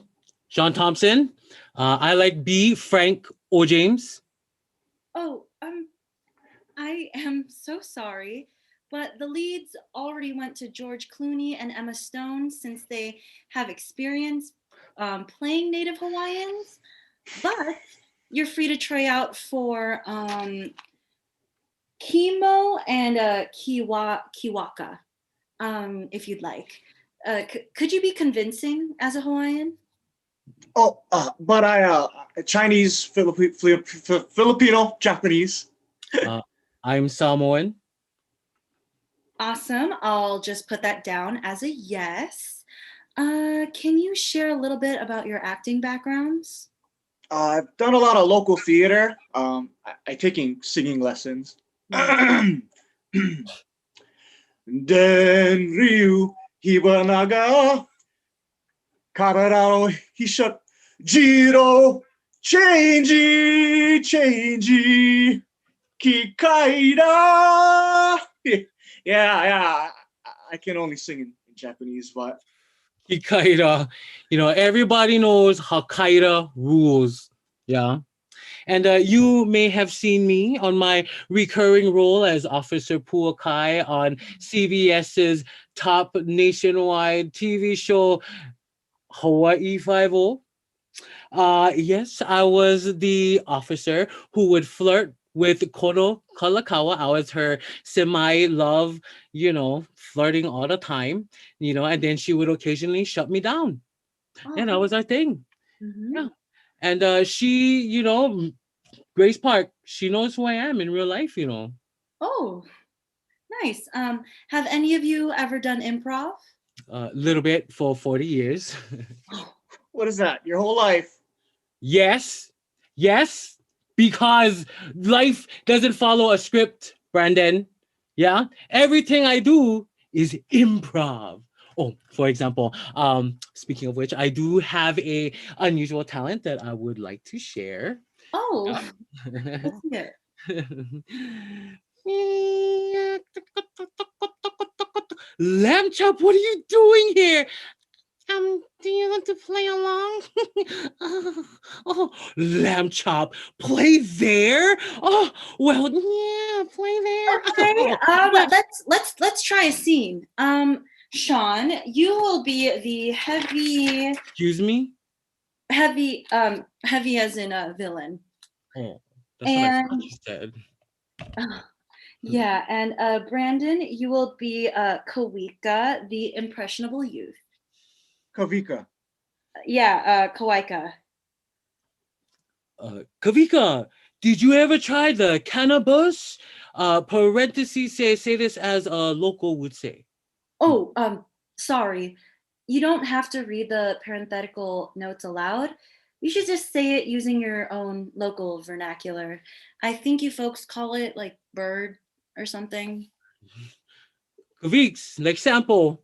Thompson. I like B. Frank O. James. Oh, I am so sorry, but the leads already went to George Clooney and Emma Stone since they have experience playing Native Hawaiians. But you're free to try out for Kimo and Kiwaka, if you'd like. Could you be convincing as a Hawaiian? Oh, but I Chinese, Filipino, Japanese. I'm Samoan. Awesome. I'll just put that down as a yes. Can you share a little bit about your acting backgrounds? I've done a lot of local theater. I'm taking singing lessons. Den Ryu Hibanaga Kararao Hisha Jiro Changey Kikaida. Yeah, I can only sing in Japanese, but Hikaira. Everybody knows Hakaira rules. Yeah. And you may have seen me on my recurring role as Officer Puakai on CBS's top nationwide TV show, Hawaii Five-0. Yes, I was the officer who would flirt with Kono Kalakaua. I was her semi-love, flirting all the time, and then she would occasionally shut me down. And that was our thing. Mm-hmm. Yeah. And she, Grace Park, she knows who I am in real life, Oh, nice. Have any of you ever done improv? A little bit for 40 years. What is that? Your whole life? Yes, because life doesn't follow a script, Brandon. Yeah, everything I do is improv. Oh, for example, speaking of which, I do have a unusual talent that I would like to share. Oh, let's see it. Lamb Chop, what are you doing here? Do you want to play along? Lamb Chop, play there? Oh, well, yeah, play there. Okay, let's try a scene. Sean, you will be the heavy. Excuse me? Heavy as in a villain. Oh, that's what I thought you said. Yeah, and Brandon, you will be Kawika, the impressionable youth. Kavika. Yeah, Kawaika. Kavika, did you ever try the cannabis? Parentheses say this as a local would say. Oh, sorry. You don't have to read the parenthetical notes aloud. You should just say it using your own local vernacular. I think you folks call it like bird or something. Kaviks, like sample.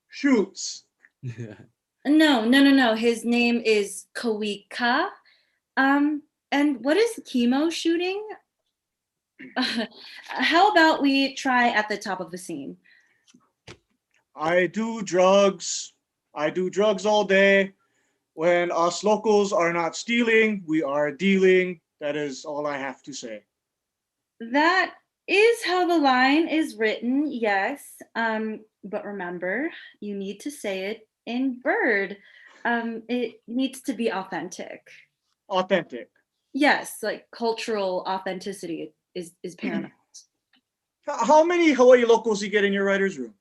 Shoots. No. His name is Kawika. And what is chemo shooting? How about we try at the top of the scene? I do drugs all day. When us locals are not stealing, we are dealing. That is all I have to say. That is how the line is written, yes. But remember, you need to say it in bird. It needs to be authentic. Authentic. Yes, like cultural authenticity is paramount. How many Hawaii locals you get in your writer's room?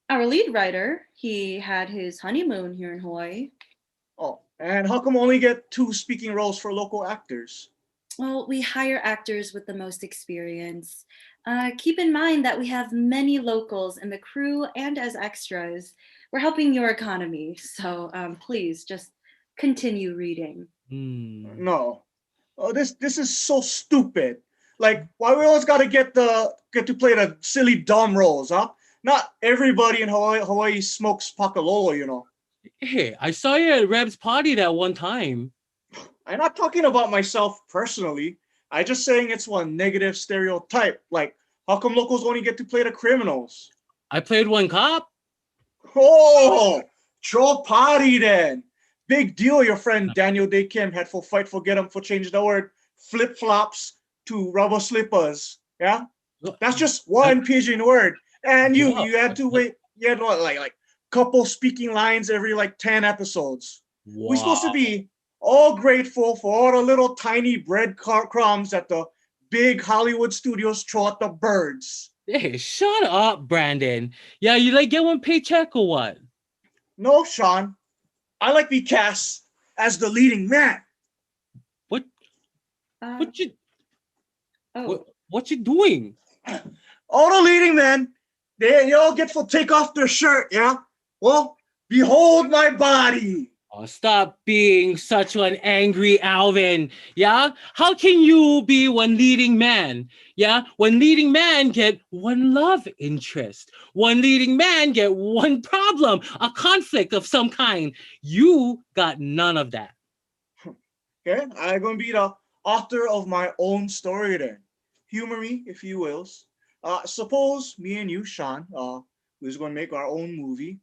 Our lead writer, he had his honeymoon here in Hawaii. Oh, and how come only get 2 speaking roles for local actors? Well, we hire actors with the most experience. Keep in mind that we have many locals in the crew and as extras. We're helping your economy, so please just continue reading. No. Oh, this is so stupid. Like, why we always gotta get to play the silly dumb roles, huh? Not everybody in Hawaii smokes pakalolo, you know. Hey, I saw you at Reb's party that one time. I'm not talking about myself personally. I just saying it's one negative stereotype. Like, how come locals only get to play the criminals? I played one cop. Oh, troll party then. Big deal. Your friend Daniel Day Kim had for fight forget him for changing the word flip flops to rubber slippers. Yeah, that's just one pidgin word. And you had to wait. You had what, like couple speaking lines every like 10 episodes. We're supposed to be all grateful for all the little tiny bread crumbs that the big Hollywood studios throw at the birds. Hey, shut up, Brandon. Yeah, you like get one paycheck or what? No, Sean. I like be cast as the leading man. What? What you? Oh. What you doing? All the leading men, they all get to take off their shirt, yeah? Well, behold my body. Oh, stop being such an angry Alvin. Yeah? How can you be one leading man? Yeah? One leading man get one love interest. One leading man get one problem, a conflict of some kind. You got none of that. Okay, I'm gonna be the author of my own story then. Humor me, if you wills. Suppose me and you, Sean, we're gonna make our own movie.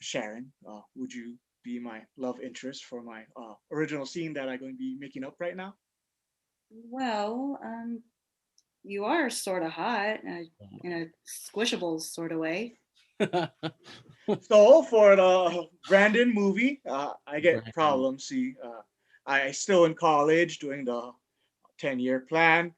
Sharon, would you be my love interest for my original scene that I'm going to be making up right now? Well, you are sort of hot in a squishable sort of way. So for the Brandon movie, I get problems. See, I still in college doing the 10-year plan.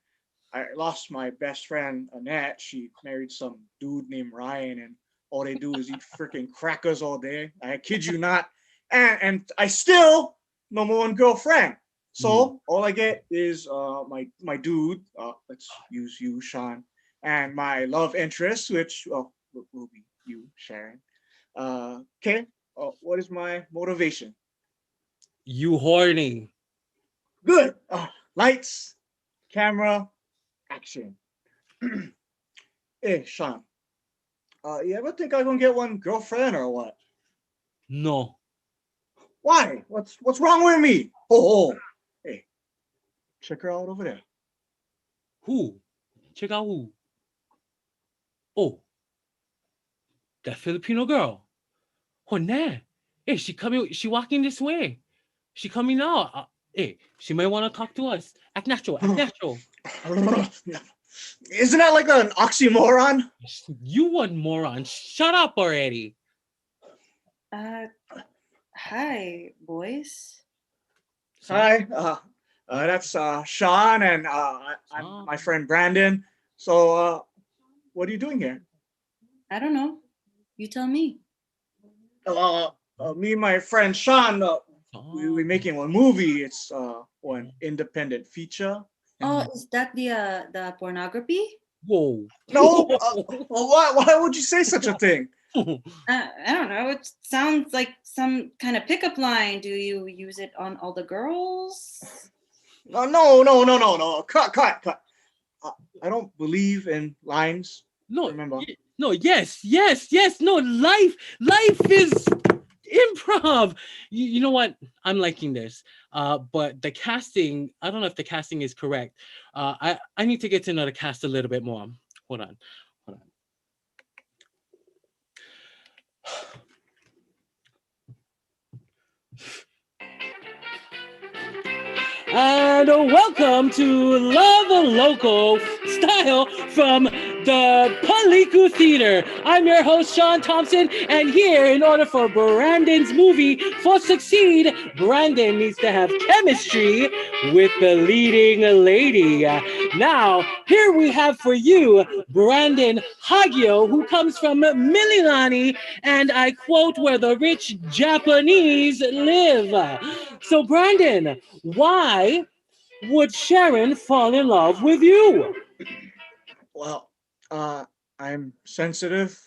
I lost my best friend Annette. She married some dude named Ryan, and all they do is eat freaking crackers all day. I kid you not. And I still no more one girlfriend. So all I get is my dude. Let's use you, Sean, and my love interest, which will be you, Sharon. Okay. What is my motivation? You horny. Good. Lights, camera, action. Hey, Sean. You ever think I'm gonna get one girlfriend or what? No. Why? What's wrong with me? Oh, hey, check her out over there. Who? Check out who? Oh, that Filipino girl. Oh, nah. Hey, she coming. She walking this way. She coming out. Hey, she might want to talk to us. Act natural. Act natural. Isn't that like an oxymoron? You one moron. Shut up already. Hi, boys. Hi. That's Sean and I'm my friend Brandon. So, what are you doing here? I don't know. You tell me. Me and my friend Sean, we're making one movie. It's one independent feature. Oh, is that the pornography? Whoa. No. Why would you say such a thing? I don't know. It sounds like some kind of pickup line. Do you use it on all the girls? No. Cut. I don't believe in lines. No. Remember? No. Yes. No. Life is improv. You know what? I'm liking this. But the casting, I don't know if the casting is correct. I need to get to know the cast a little bit more. Hold on. And welcome to Love Local Style from the Company Theater. I'm your host, Sean Thompson, and here, in order for Brandon's movie to succeed, Brandon needs to have chemistry with the leading lady. Now, here we have for you Brandon Hagio, who comes from Mililani, and I quote, where the rich Japanese live. So, Brandon, why would Sharon fall in love with you? Well, I'm sensitive.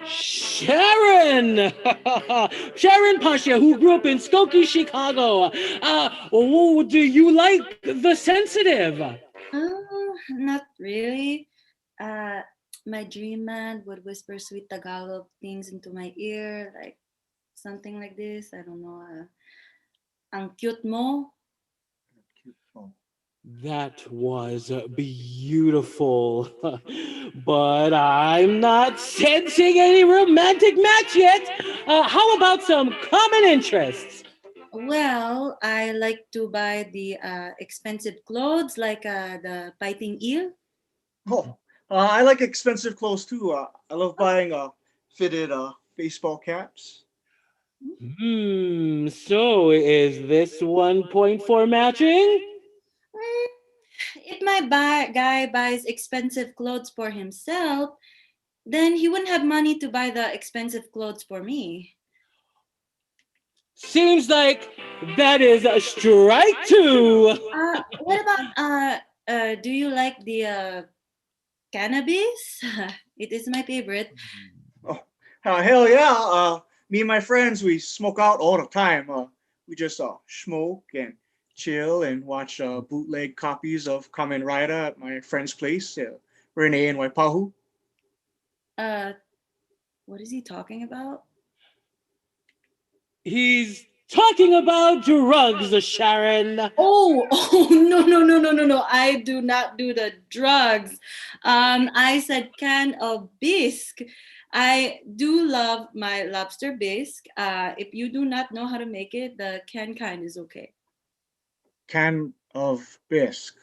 Sharon! Sharon Pasha, who grew up in Skokie, Chicago. Do you like the sensitive? Not really. Uh, my dream man would whisper sweet Tagalog things into my ear, like something like this. I don't know. Ang cute mo. That was beautiful. But I'm not sensing any romantic match yet. How about some common interests? Well, I like to buy the expensive clothes, like the fighting eel. Oh, I like expensive clothes too. I love buying fitted baseball caps. So is this 1 point for matching? If my guy buys expensive clothes for himself, then he wouldn't have money to buy the expensive clothes for me. Seems like that is a strike two. What about do you like the cannabis? It is my favorite. Hell yeah. Me and my friends, we smoke out all the time. We just smoke and chill and watch bootleg copies of Kamen Rider at my friend's place, Renee and Waipahu. What is he talking about? He's talking about drugs, Sharon. Oh, no. I do not do the drugs. I said can of bisque. I do love my lobster bisque. If you do not know how to make it, the can kind is okay. Can of bisque.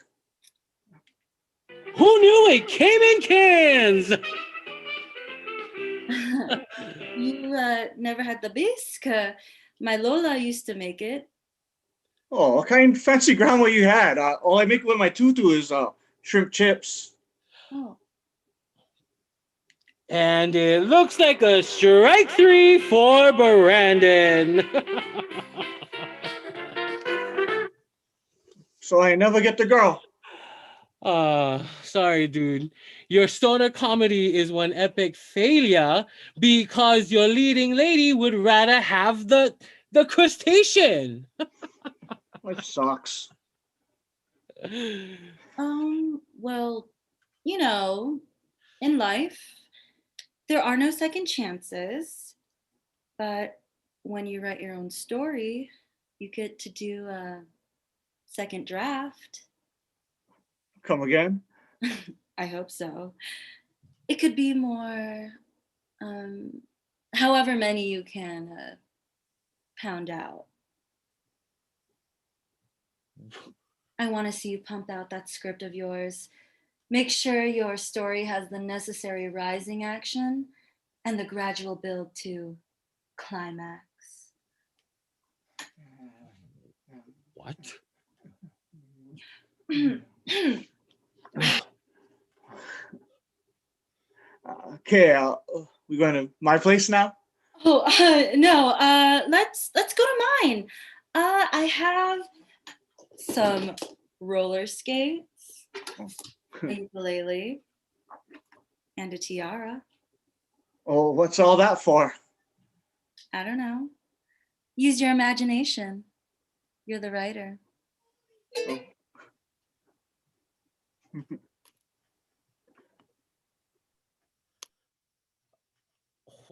Who knew it came in cans? You never had the bisque? My Lola used to make it. Oh, what kind of fancy grandma you had? All I make with my tutu is shrimp chips. Oh. And it looks like a strike three for Brandon. So I never get the girl. Sorry, dude. Your stoner comedy is one epic failure because your leading lady would rather have the crustacean. Life sucks. Well, you know, in life, there are no second chances, but when you write your own story, you get to do a second draft. Come again? I hope so. It could be more, however many you can pound out. I want to see you pump out that script of yours. Make sure your story has the necessary rising action and the gradual build to climax. What? Okay, we going to my place now? Oh no! Let's go to mine. I have some roller skates, a ukulele, and a tiara. Oh, what's all that for? I don't know. Use your imagination. You're the writer.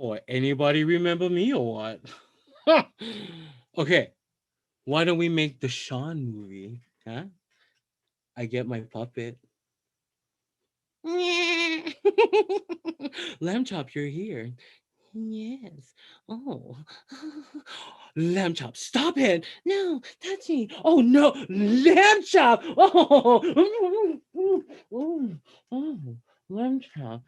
Oh, anybody remember me or what? Okay, why don't we make the Sean movie? Huh? I get my puppet. Lamb Chop, you're here. Yes. Oh. Lamb Chop, stop it. No, touch me. Oh no, Lamb Chop. Oh, Lamb Chop.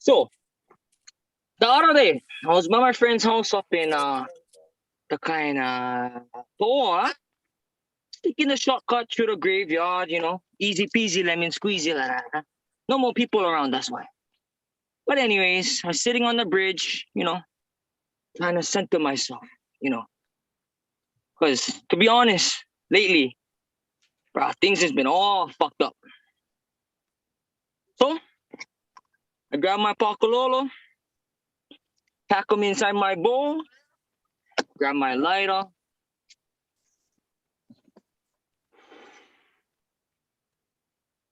So, the other day, I was by my friend's house up in the kind of Toa, taking a shortcut through the graveyard, you know, easy peasy lemon squeezy like that. No more people around, that's why. But anyways, I was sitting on the bridge, you know, trying to center myself, you know. Because to be honest, lately, bruh, things has been all fucked up. So, I grabbed my Pacololo, pack them inside my bowl, grab my lighter.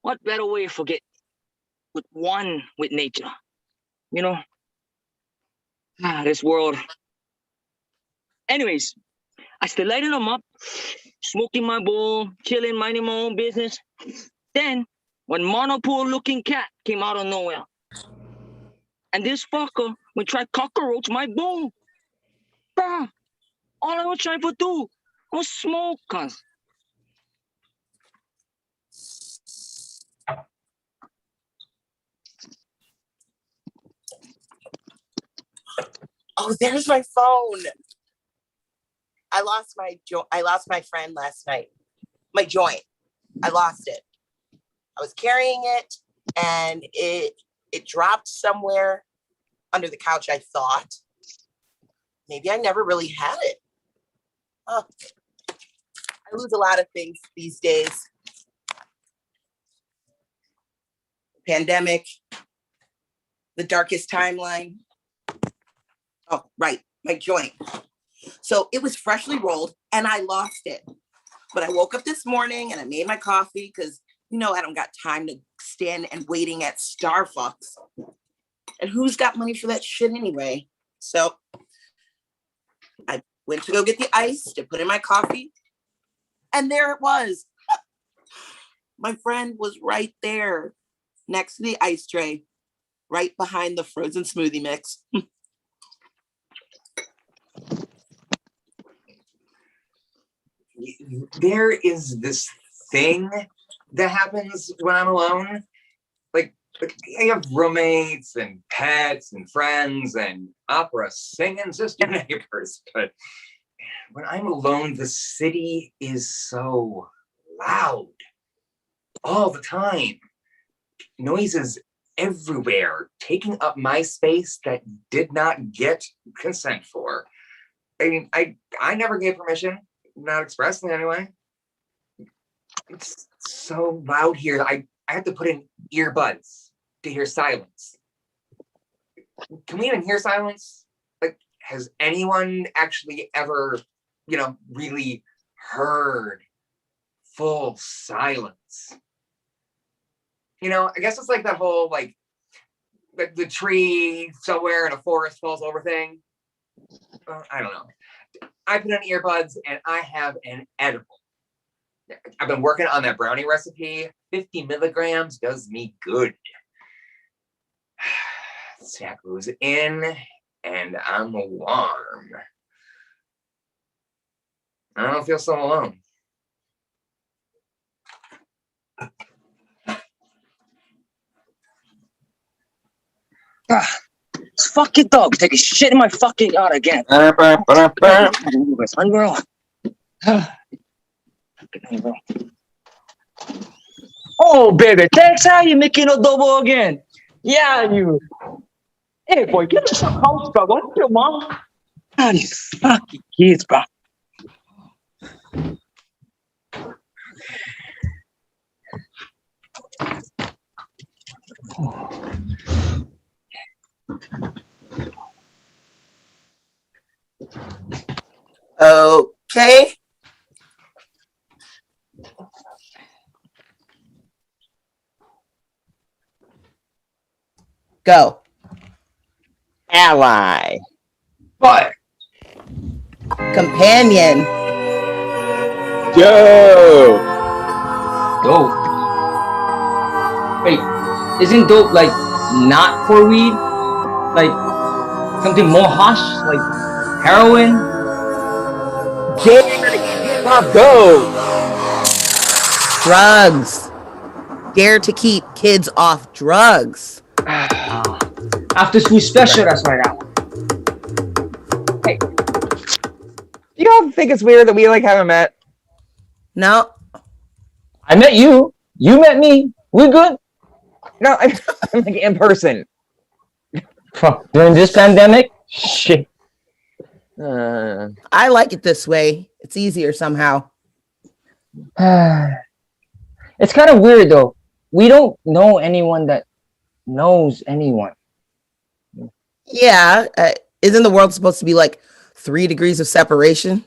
What better way to forget with one with nature? You know? This world. Anyways, I still lighting them up, smoking my bowl, chilling, minding my own business. Then, one monopole looking cat came out of nowhere. And this fucker would try cockroach my bowl. Bruh, all I was trying to do was smoke, cuz. Oh, there's my phone. I lost my friend last night. My joint. I lost it. I was carrying it and it dropped somewhere under the couch, I thought. Maybe I never really had it. Oh, I lose a lot of things these days. Pandemic, the darkest timeline. Oh, right, my joint. So it was freshly rolled and I lost it. But I woke up this morning and I made my coffee because, you know, I don't got time to stand and waiting at Starbucks. And who's got money for that shit anyway? So I went to go get the ice to put in my coffee. And there it was. My friend was right there next to the ice tray, right behind the frozen smoothie mix. There is this thing that happens when I'm alone. Like I have roommates and pets and friends and opera singing sister neighbors, but when I'm alone, the city is so loud all the time. Noises everywhere, taking up my space that did not get consent for. I mean, I never gave permission. Not expressly anyway. It's so loud here. I have to put in earbuds to hear silence. Can we even hear silence? Like, has anyone actually ever, you know, really heard full silence? You know, I guess it's like that whole, like the tree somewhere in a forest falls over thing. I don't know. I put in earbuds and I have an edible. I've been working on that brownie recipe. 50 milligrams does me good. Snack goes in and I'm warm. I don't feel so alone. This fucking dog take a shit in my fucking yard again. Son, girl. Oh, baby, thanks. How you making adobo again? Yeah, you. Hey, boy, get the fuck house, dog. Don't your mom. Ah, these fucking kids, bro. Okay. Go. Ally. What? Companion. Yo. Dope. Wait, isn't dope like not for weed? Like something more harsh, like heroin? Let's go. Drugs. Dare to keep kids off drugs. After school special, that's what I got. Hey, you all think it's weird that we like haven't met? No. I met you. You met me. We good? No, I'm like in person. During this pandemic? Shit. I like it this way. It's easier somehow. It's kind of weird though. We don't know anyone that knows anyone. Yeah. Isn't the world supposed to be like 3 degrees of separation?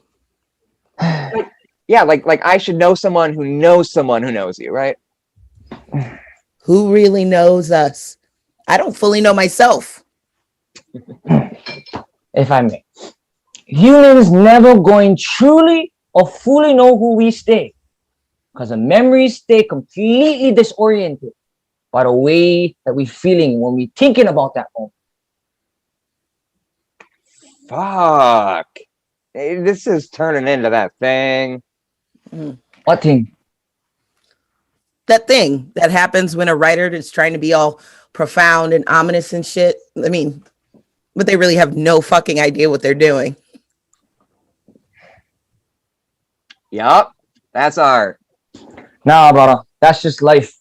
Yeah, like I should know someone who knows you, right? Who really knows us? I don't fully know myself. If I may. Humans never going truly or fully know who we stay. Because the memories stay completely disoriented by the way that we're feeling when we're thinking about that moment. Fuck. Hey, this is turning into that thing. What thing? That thing that happens when a writer is trying to be all profound and ominous and shit. I mean, but they really have no fucking idea what they're doing. Yup. That's art. Nah, brother. That's just life.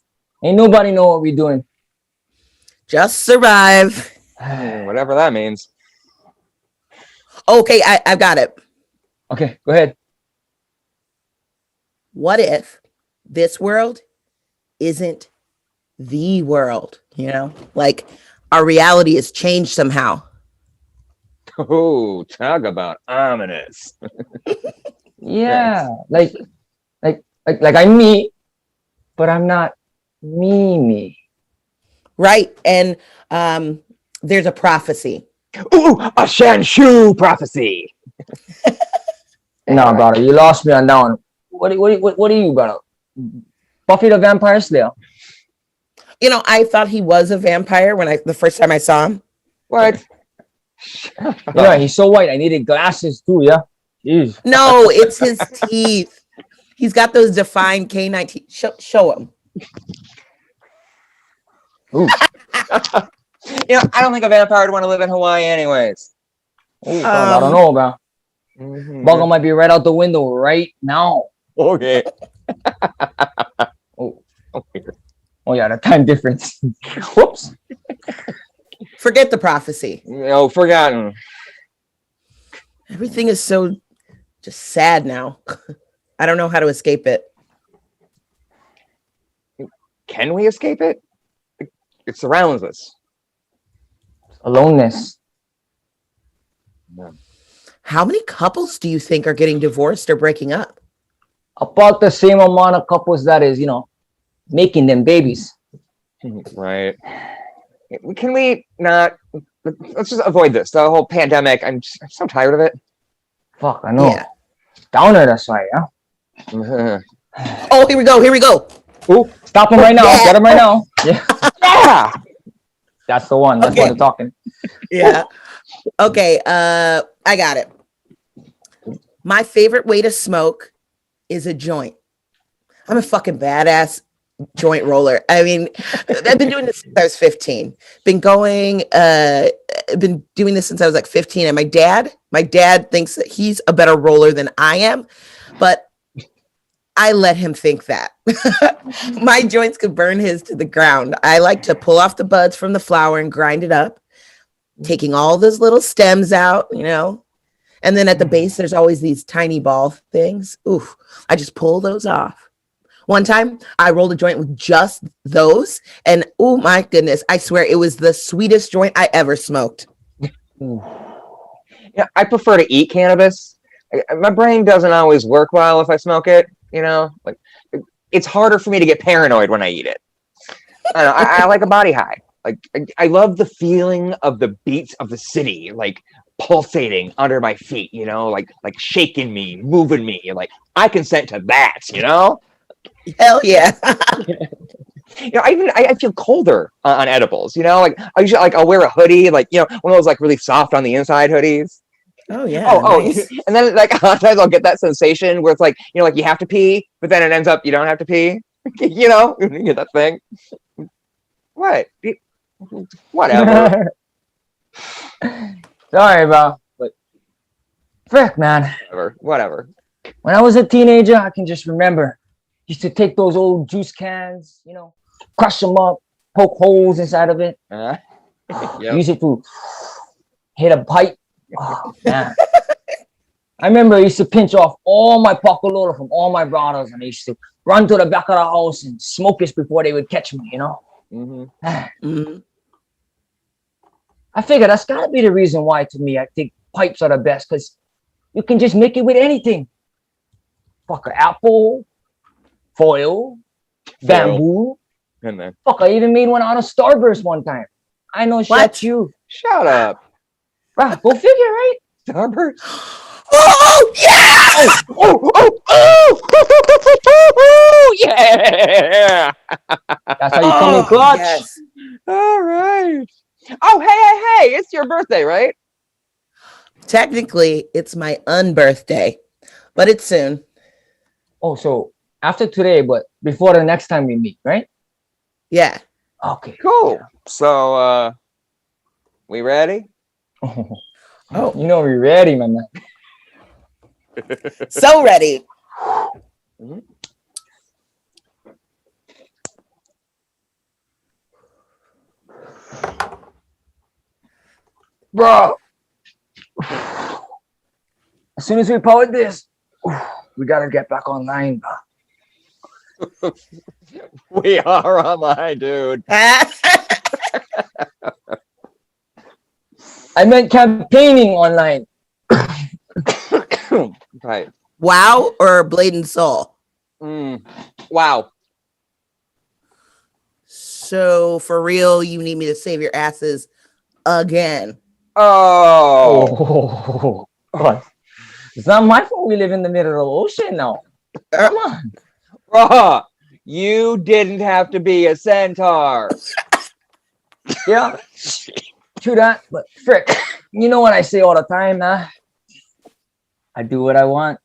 Ain't nobody know what we're doing. Just survive. Whatever that means. Okay, I've got it. Okay, go ahead. What if this world isn't the world? You know, like our reality has changed somehow. Oh, talk about ominous. Yeah, like I'm me, but I'm not me. Right, and there's a prophecy. Ooh, a Shanshu prophecy. Nah, brother, you lost me on that one. What are you, brother? Buffy the Vampire Slayer? You know, I thought he was a vampire when the first time I saw him. What? Yeah, he's so white. I needed glasses too. Yeah. Jeez. No, it's his teeth. He's got those defined canine teeth. Show him. Ooh. You know, I don't think a vampire would want to live in Hawaii anyways. Ooh, I don't know, bro. Bugger might be right out the window right now. Okay. Oh yeah, the time difference. Whoops. Forget the prophecy. No, forgotten. Everything is so just sad now. I don't know how to escape it. Can we escape it? It surrounds us. Aloneness. Yeah. How many couples do you think are getting divorced or breaking up? About the same amount of couples that is, making them babies. Right. Can we not? Let's just avoid this. The whole pandemic. I'm so tired of it. Fuck, I know. Yeah. Downer, that's why, yeah. Oh, here we go. Ooh, stop him right now. Yeah. Get him right now. Yeah. Yeah. That's the one. That's Okay. what I'm talking. Yeah. Okay, I got it. My favorite way to smoke is a joint. I'm a fucking badass joint roller. I mean, I've been doing this since I was 15. Been doing this since I was like 15. And my dad thinks that he's a better roller than I am, but I let him think that. My joints could burn his to the ground. I like to pull off the buds from the flower and grind it up, taking all those little stems out, and then at the base, there's always these tiny ball things. Ooh, I just pull those off. One time I rolled a joint with just those, and oh my goodness, I swear it was the sweetest joint I ever smoked. Yeah, I prefer to eat cannabis. My brain doesn't always work well if I smoke it. Like it's harder for me to get paranoid when I eat it. I like a body high. Like I love the feeling of the beats of the city, like pulsating under my feet. Like shaking me, moving me. Like I consent to that. Hell yeah. I feel colder on edibles. Like I usually I'll wear a hoodie, like one of those like really soft on the inside hoodies. Oh yeah. Oh, Nice. and then like sometimes I'll get that sensation where it's like like you have to pee, but then it ends up you don't have to pee. You get that thing. What? Whatever. Sorry, bro. But frick, man. Whatever. When I was a teenager, I can just remember used to take those old juice cans, you know, crush them up, poke holes inside of it, use it to hit a pipe. Oh, man. I remember I used to pinch off all my Pocolola from all my brothers, and I used to run to the back of the house and smoke it before they would catch me, you know? I figure that's gotta be the reason why, to me, I think pipes are the best, because you can just make it with anything. Fuck an apple, foil, bamboo. And then Fuck, I even made one out of Starburst one time. I know shut you. Shut up. Bruh, go figure, right? Starburst. Oh yeah! Oh, yeah! That's how you come in clutch. Yes. All right. Oh, hey, it's your birthday, right? Technically, it's my unbirthday, but it's soon. Oh, so after today, but before the next time we meet, right? Yeah. Okay. Cool. So, we ready? Oh, you know we're ready, my man. So ready. Bro. As soon as we poet this, we gotta get back online, bro. We are online, dude. I meant campaigning online. Right. Wow or Blade and Soul? Wow. So for real, you need me to save your asses again. Oh. It's not my fault we live in the middle of the ocean now. Come on. Bruh, you didn't have to be a centaur. Yeah. True that, but frick, you know what I say all the time, huh? I do what I want.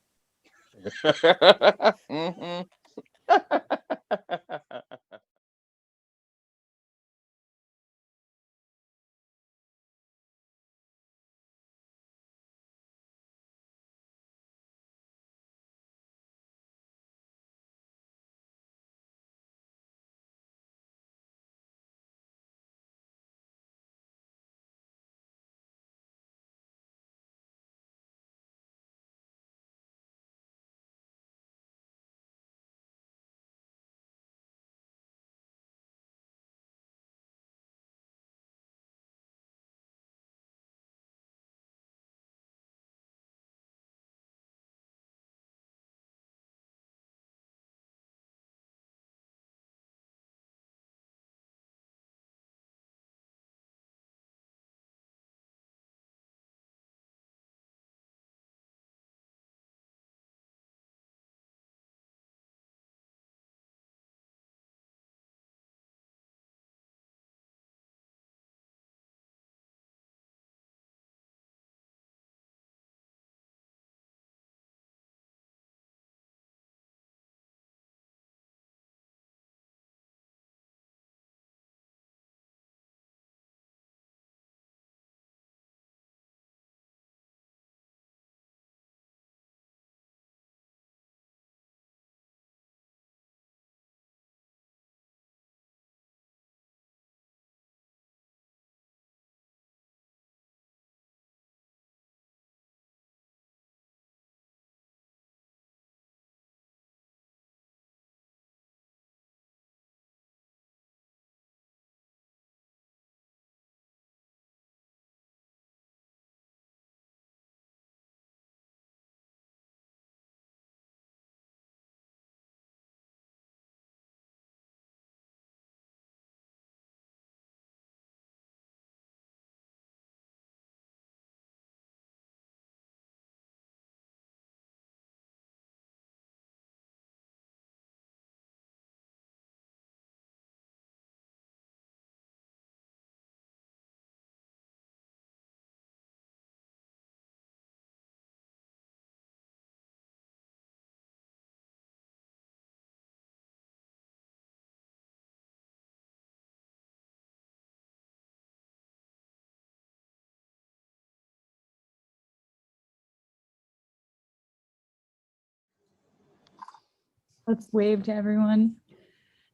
Let's wave to everyone.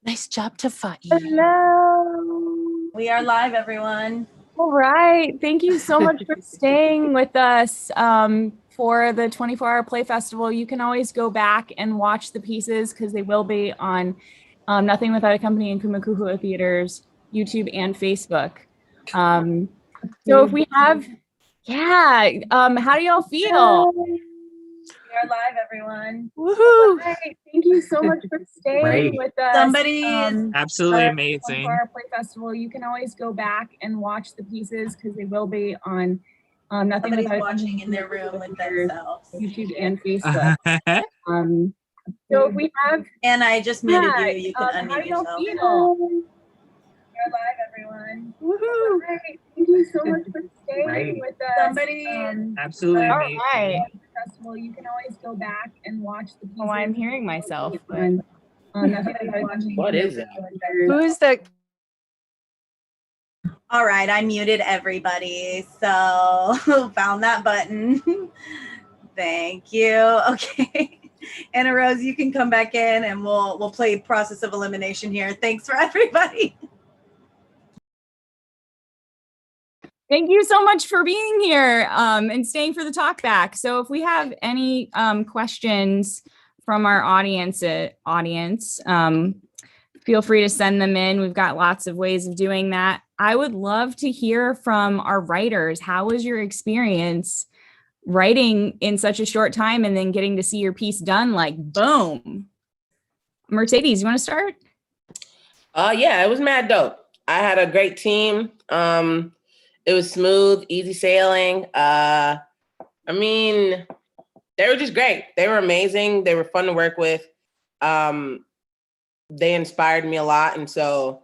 Nice job to fight. Hello. We are live, everyone. All right. Thank you so much for staying with us for the 24-hour play festival. You can always go back and watch the pieces because they will be on Nothing Without a Company and Kumu Kahua Theaters, YouTube and Facebook. So if we have, how do y'all feel? We are live, everyone. Woohoo! Right. Thank you so much for staying Great. with us. Somebody Absolutely for amazing. our play festival. You can always go back and watch the pieces because they will be on Nothing Somebody's Without a watching Company, in their room with themselves. YouTube and Facebook. So if we have, Anna, I just muted you. You can how unmute do y'all yourself. feel? We're live, everyone. Woohoo! Right. Thank you so much for staying Great. with us. Somebody Absolutely all amazing. right. Festival, you can always go back and watch the pieces. Oh, I'm hearing myself. Nothing Without a Company. What is that? Who's the? All right, I muted everybody. So found that button. Thank you. Okay. Anna Rose, you can come back in and we'll play process of elimination here. Thanks for everybody. Thank you so much for being here and staying for the talk back. So if we have any questions from our audience, feel free to send them in. We've got lots of ways of doing that. I would love to hear from our writers. How was your experience writing in such a short time and then getting to see your piece done like boom? Mercedes, you want to start? Yeah, it was mad dope. I had a great team. It was smooth, easy sailing. I mean, they were just great. They were amazing. They were fun to work with. They inspired me a lot. And so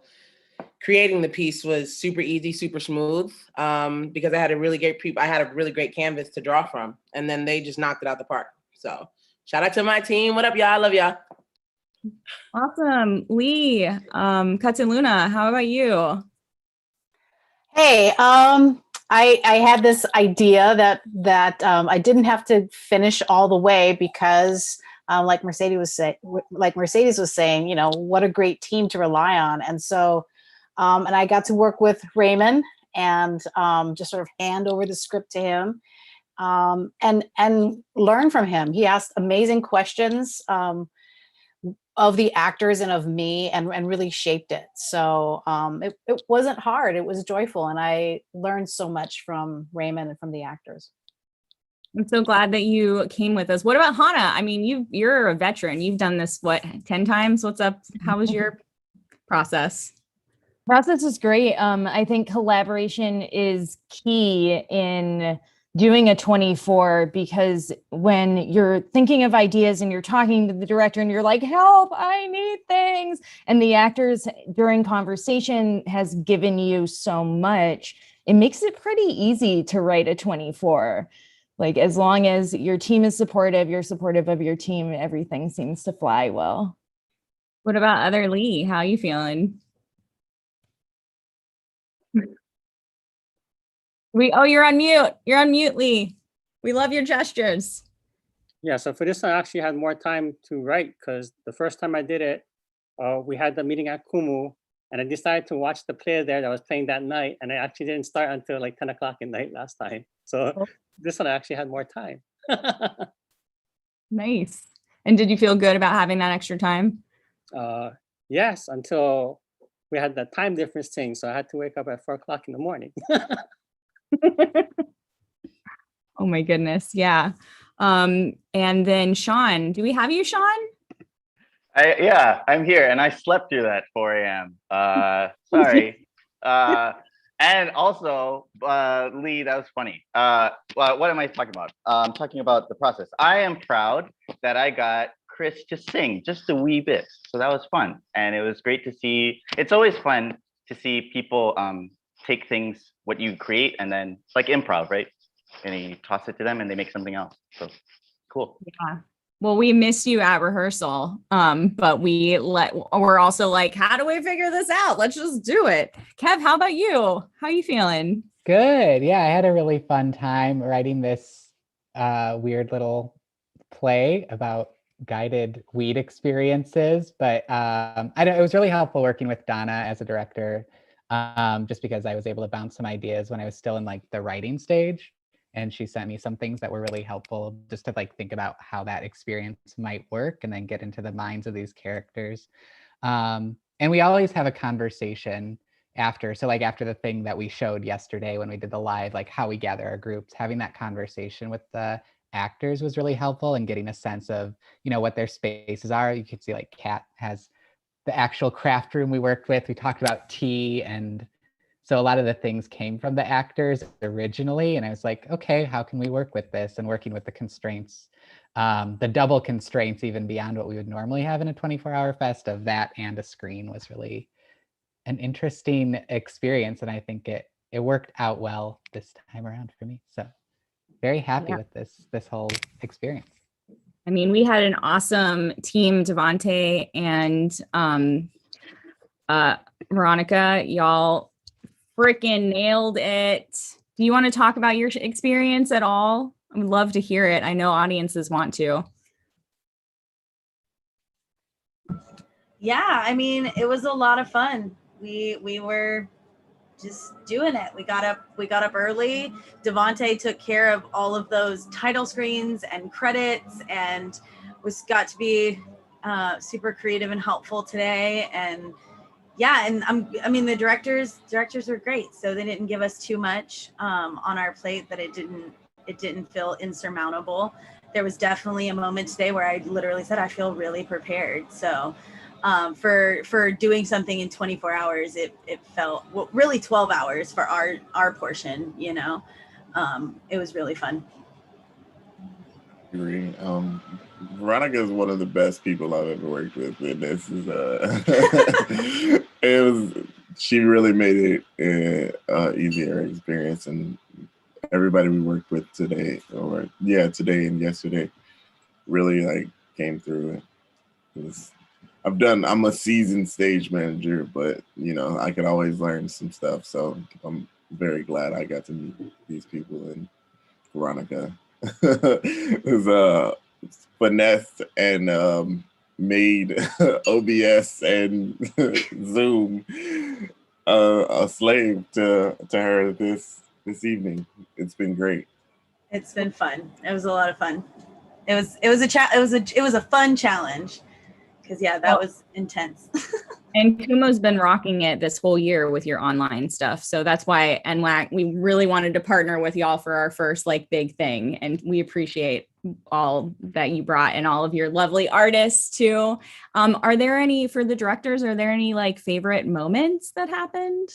creating the piece was super easy, super smooth, because I had a really great canvas to draw from. And then they just knocked it out the park. So shout out to my team. What up, y'all? I love y'all. Awesome. Lee, Cuts and Luna, how about you? Hey, I had this idea that I didn't have to finish all the way because, like Mercedes was saying, you know, what a great team to rely on, and so, and I got to work with Raymond and just sort of hand over the script to him, and learn from him. He asked amazing questions of the actors and of me, and really shaped it. So it wasn't hard, it was joyful, and I learned so much from Raymond and from the actors. I'm so glad that you came with us. What about Hannah? I mean, you're a veteran. You've done this, what, 10 times? What's up? How was your process? Process is great. I think collaboration is key in doing a 24, because when you're thinking of ideas and you're talking to the director and you're like, help, I need things. And the actors during conversation has given you so much, it makes it pretty easy to write a 24. Like, as long as your team is supportive, you're supportive of your team, everything seems to fly well. What about other Lee? How are you feeling? You're on mute. You're on mute, Lee. We love your gestures. Yeah, so for this, I actually had more time to write because the first time I did it, we had the meeting at Kumu, and I decided to watch the play there that was playing that night, and I actually didn't start until like 10 o'clock at night last time. So this one, I actually had more time. Nice. And did you feel good about having that extra time? Yes, until we had the time difference thing, so I had to wake up at 4 o'clock in the morning. Oh my goodness. Yeah. And then Sean, do we have you, Sean? Yeah, I'm here, and I slept through that 4 a.m. Sorry. And also, Lee, that was funny. Well, what am I talking about? I'm talking about the process. I am proud that I got Chris to sing just a wee bit. So that was fun. And it was great to see. It's always fun to see people take things, what you create, and then it's like improv, right? And you toss it to them and they make something else. So cool. Yeah. Well, we missed you at rehearsal, but we're also like, how do we figure this out? Let's just do it. Kev, how about you? How are you feeling? Good. Yeah, I had a really fun time writing this weird little play about guided weed experiences, but I don't, it was really helpful working with Donna as a director, just because I was able to bounce some ideas when I was still in like the writing stage. And she sent me some things that were really helpful just to like think about how that experience might work and then get into the minds of these characters. And we always have a conversation after. So like after the thing that we showed yesterday when we did the live, like how we gather our groups, having that conversation with the actors was really helpful and getting a sense of, you know, what their spaces are. You can see like Kat has the actual craft room we worked with. We talked about tea, and so a lot of the things came from the actors originally. And I was like, okay, how can we work with this? And working with the constraints, the double constraints, even beyond what we would normally have in a 24-hour fest of that and a screen was really an interesting experience. And I think it worked out well this time around for me. So very happy Yeah. with this whole experience. I mean, we had an awesome team, Devante and Veronica. Y'all freaking nailed it. Do you want to talk about your experience at all? I would love to hear it. I know audiences want to. Yeah, I mean, it was a lot of fun. We were just doing it. We got up early. Devante took care of all of those title screens and credits, and got to be super creative and helpful today. And yeah, and I mean the directors are great, so they didn't give us too much on our plate that it didn't feel insurmountable. There was definitely a moment today where I literally said I feel really prepared. So for doing something in 24 hours, it felt, well, really 12 hours for our portion, you know. It was really fun. Agree. Veronica is one of the best people I've ever worked with, and this is she really made it easier experience, and everybody we worked with today and yesterday really like came through. I'm a seasoned stage manager, but you know, I could always learn some stuff. So I'm very glad I got to meet these people, and Veronica was finessed and made OBS and Zoom a slave to her this evening. It's been great. It's been fun. It was a lot of fun. It was a fun challenge, because yeah, that was intense. And Kumo's been rocking it this whole year with your online stuff. So that's why NWAC, we really wanted to partner with y'all for our first like big thing. And we appreciate all that you brought and all of your lovely artists too. Are there any, for the directors, are there any like favorite moments that happened?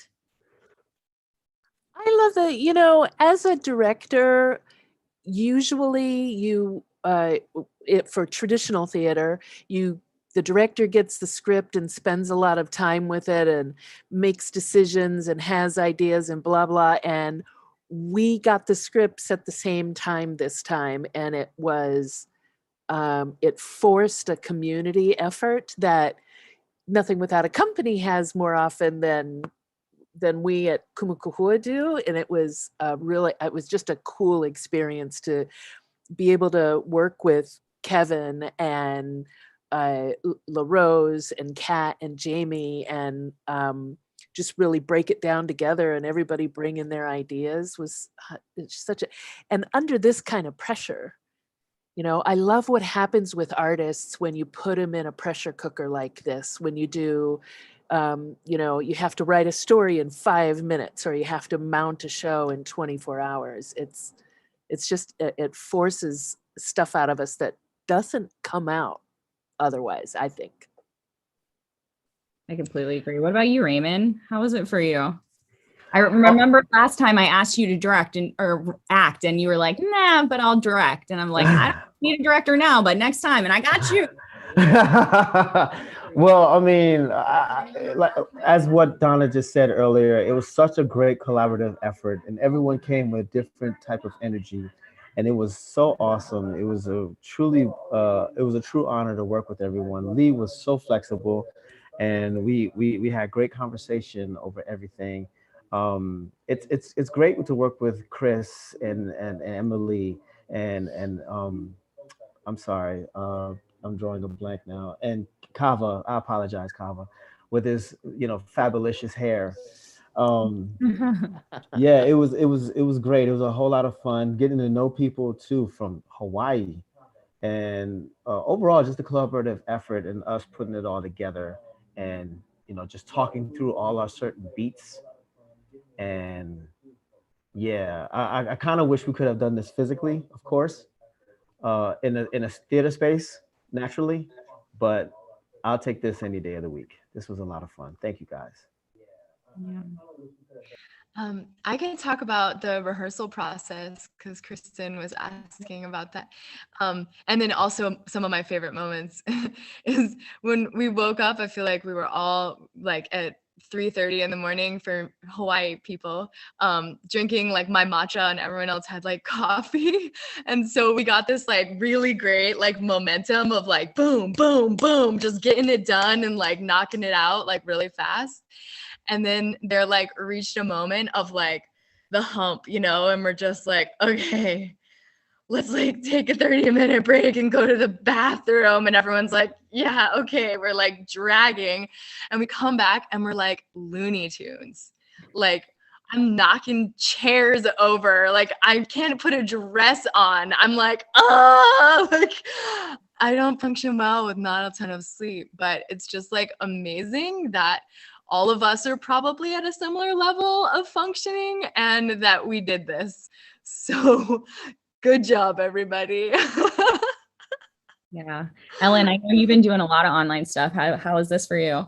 I love that, you know, as a director, usually you, for traditional theater, the director gets the script and spends a lot of time with it and makes decisions and has ideas and blah, blah. And we got the scripts at the same time this time. And it was, it forced a community effort that Nothing Without a Company has more often than we at Kumu Kahua do. And it was it was just a cool experience to be able to work with Kevin and LaRose and Kat and Jamie and just really break it down together, and everybody bring in their ideas was it's and under this kind of pressure, you know, I love what happens with artists when you put them in a pressure cooker like this, when you do, you know, you have to write a story in 5 minutes or you have to mount a show in 24 hours. It's just, it forces stuff out of us that doesn't come out otherwise, I think. I completely agree. What about you, Raymond? How was it for you? I remember last time I asked you to direct or act, and you were like, nah, but I'll direct. And I'm like, I don't need a director now, but next time. And I got you. Well, I mean, like, as what Donna just said earlier, it was such a great collaborative effort, and everyone came with a different type of energy, and it was so awesome. It was a true honor to work with everyone. Lee was so flexible, and we had great conversation over everything. It's great to work with Chris and Emily and I'm sorry, I'm drawing a blank now. And Kava, I apologize, Kava, with his fabulous hair. Um, yeah, it was great. It was a whole lot of fun getting to know people too from Hawaii, and overall just a collaborative effort and us putting it all together, and just talking through all our certain beats. And yeah, I kind of wish we could have done this physically, of course, in a theater space naturally, but I'll take this any day of the week. This was a lot of fun. Thank you guys. Yeah. I can talk about the rehearsal process because Kristen was asking about that. And then also some of my favorite moments is when we woke up, I feel like we were all like at 3:30 in the morning for Hawaii people, drinking like my matcha, and everyone else had like coffee. And so we got this like really great like momentum of like boom, boom, boom, just getting it done and like knocking it out like really fast. And then they're like reached a moment of like the hump, and we're just like, okay, let's like take a 30-minute break and go to the bathroom. And everyone's like, yeah, okay. We're like dragging, and we come back and we're like Looney Tunes. Like I'm knocking chairs over. Like I can't put a dress on. I'm like, oh, like I don't function well with not a ton of sleep, but it's just like amazing that all of us are probably at a similar level of functioning and that we did this. So good job, everybody. Yeah. Ellen, I know you've been doing a lot of online stuff. How is this for you?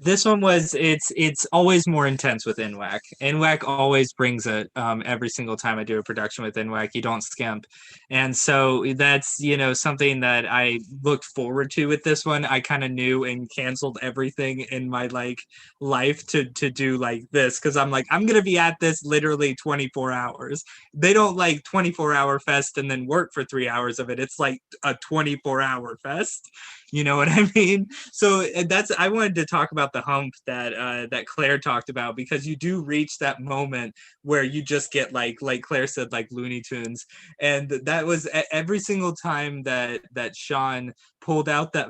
This one was it's always more intense with NWAC. NWAC always brings it every single time I do a production with NWAC. You don't skimp. And so that's something that I looked forward to with this one. I kind of knew and canceled everything in my life to do like this, because I'm like, I'm gonna be at this literally 24 hours. They don't like 24-hour fest and then work for 3 hours of it. It's like a 24-hour fest. You know what I mean? So I wanted to talk about the hump that Claire talked about, because you do reach that moment where you just get like Claire said, like Looney Tunes. And that was every single time that Sean pulled out that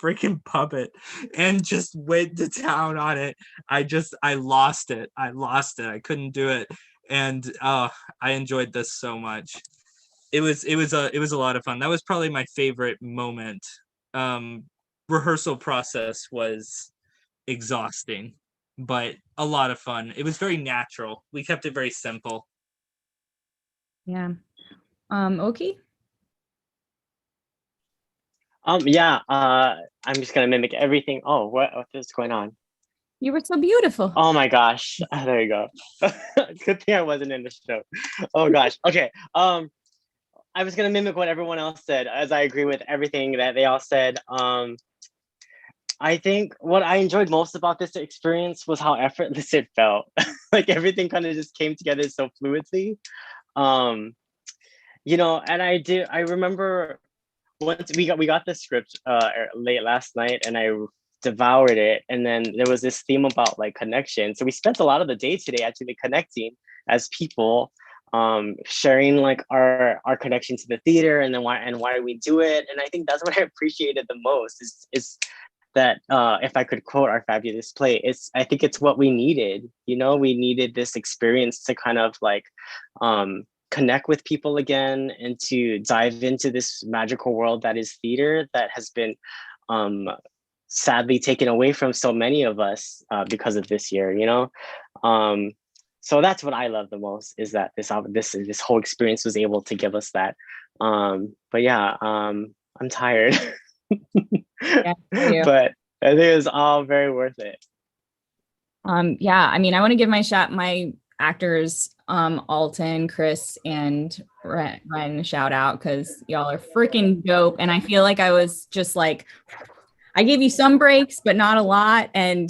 freaking puppet and just went to town on it. I lost it. I couldn't do it. And I enjoyed this so much. It was a lot of fun. That was probably my favorite moment. Rehearsal process was exhausting, but a lot of fun. It was very natural. We kept it very simple. Yeah. Oki? Yeah, I'm just gonna mimic everything. Oh, what is going on? You were so beautiful. Oh my gosh. There you go. Good thing I wasn't in the show. Oh gosh. Okay. I was gonna mimic what everyone else said, as I agree with everything that they all said. I think what I enjoyed most about this experience was how effortless it felt. Like everything kind of just came together so fluidly. And I remember once we got the script late last night, and I devoured it. And then there was this theme about like connection. So we spent a lot of the day today actually connecting as people, sharing like our connection to the theater and then why we do it. And I think that's what I appreciated the most is that if I could quote our fabulous play, I think it's what we needed. We needed this experience to kind of like connect with people again and to dive into this magical world that is theater, that has been sadly taken away from so many of us because of this year. So that's what I love the most, is that this whole experience was able to give us that. But yeah, I'm tired. Yeah, but I think it was all very worth it. Yeah, I mean, I want to give my actors, Alton, Chris, and Ren a shout out, because y'all are freaking dope. And I feel like I was just like, I gave you some breaks, but not a lot. And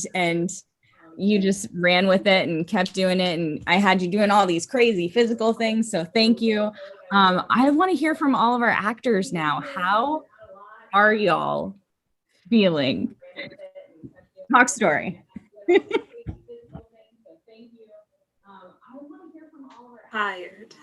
you just ran with it and kept doing it. And I had you doing all these crazy physical things. So thank you. I want to hear from all of our actors now. How are y'all feeling? Talk story. Tired.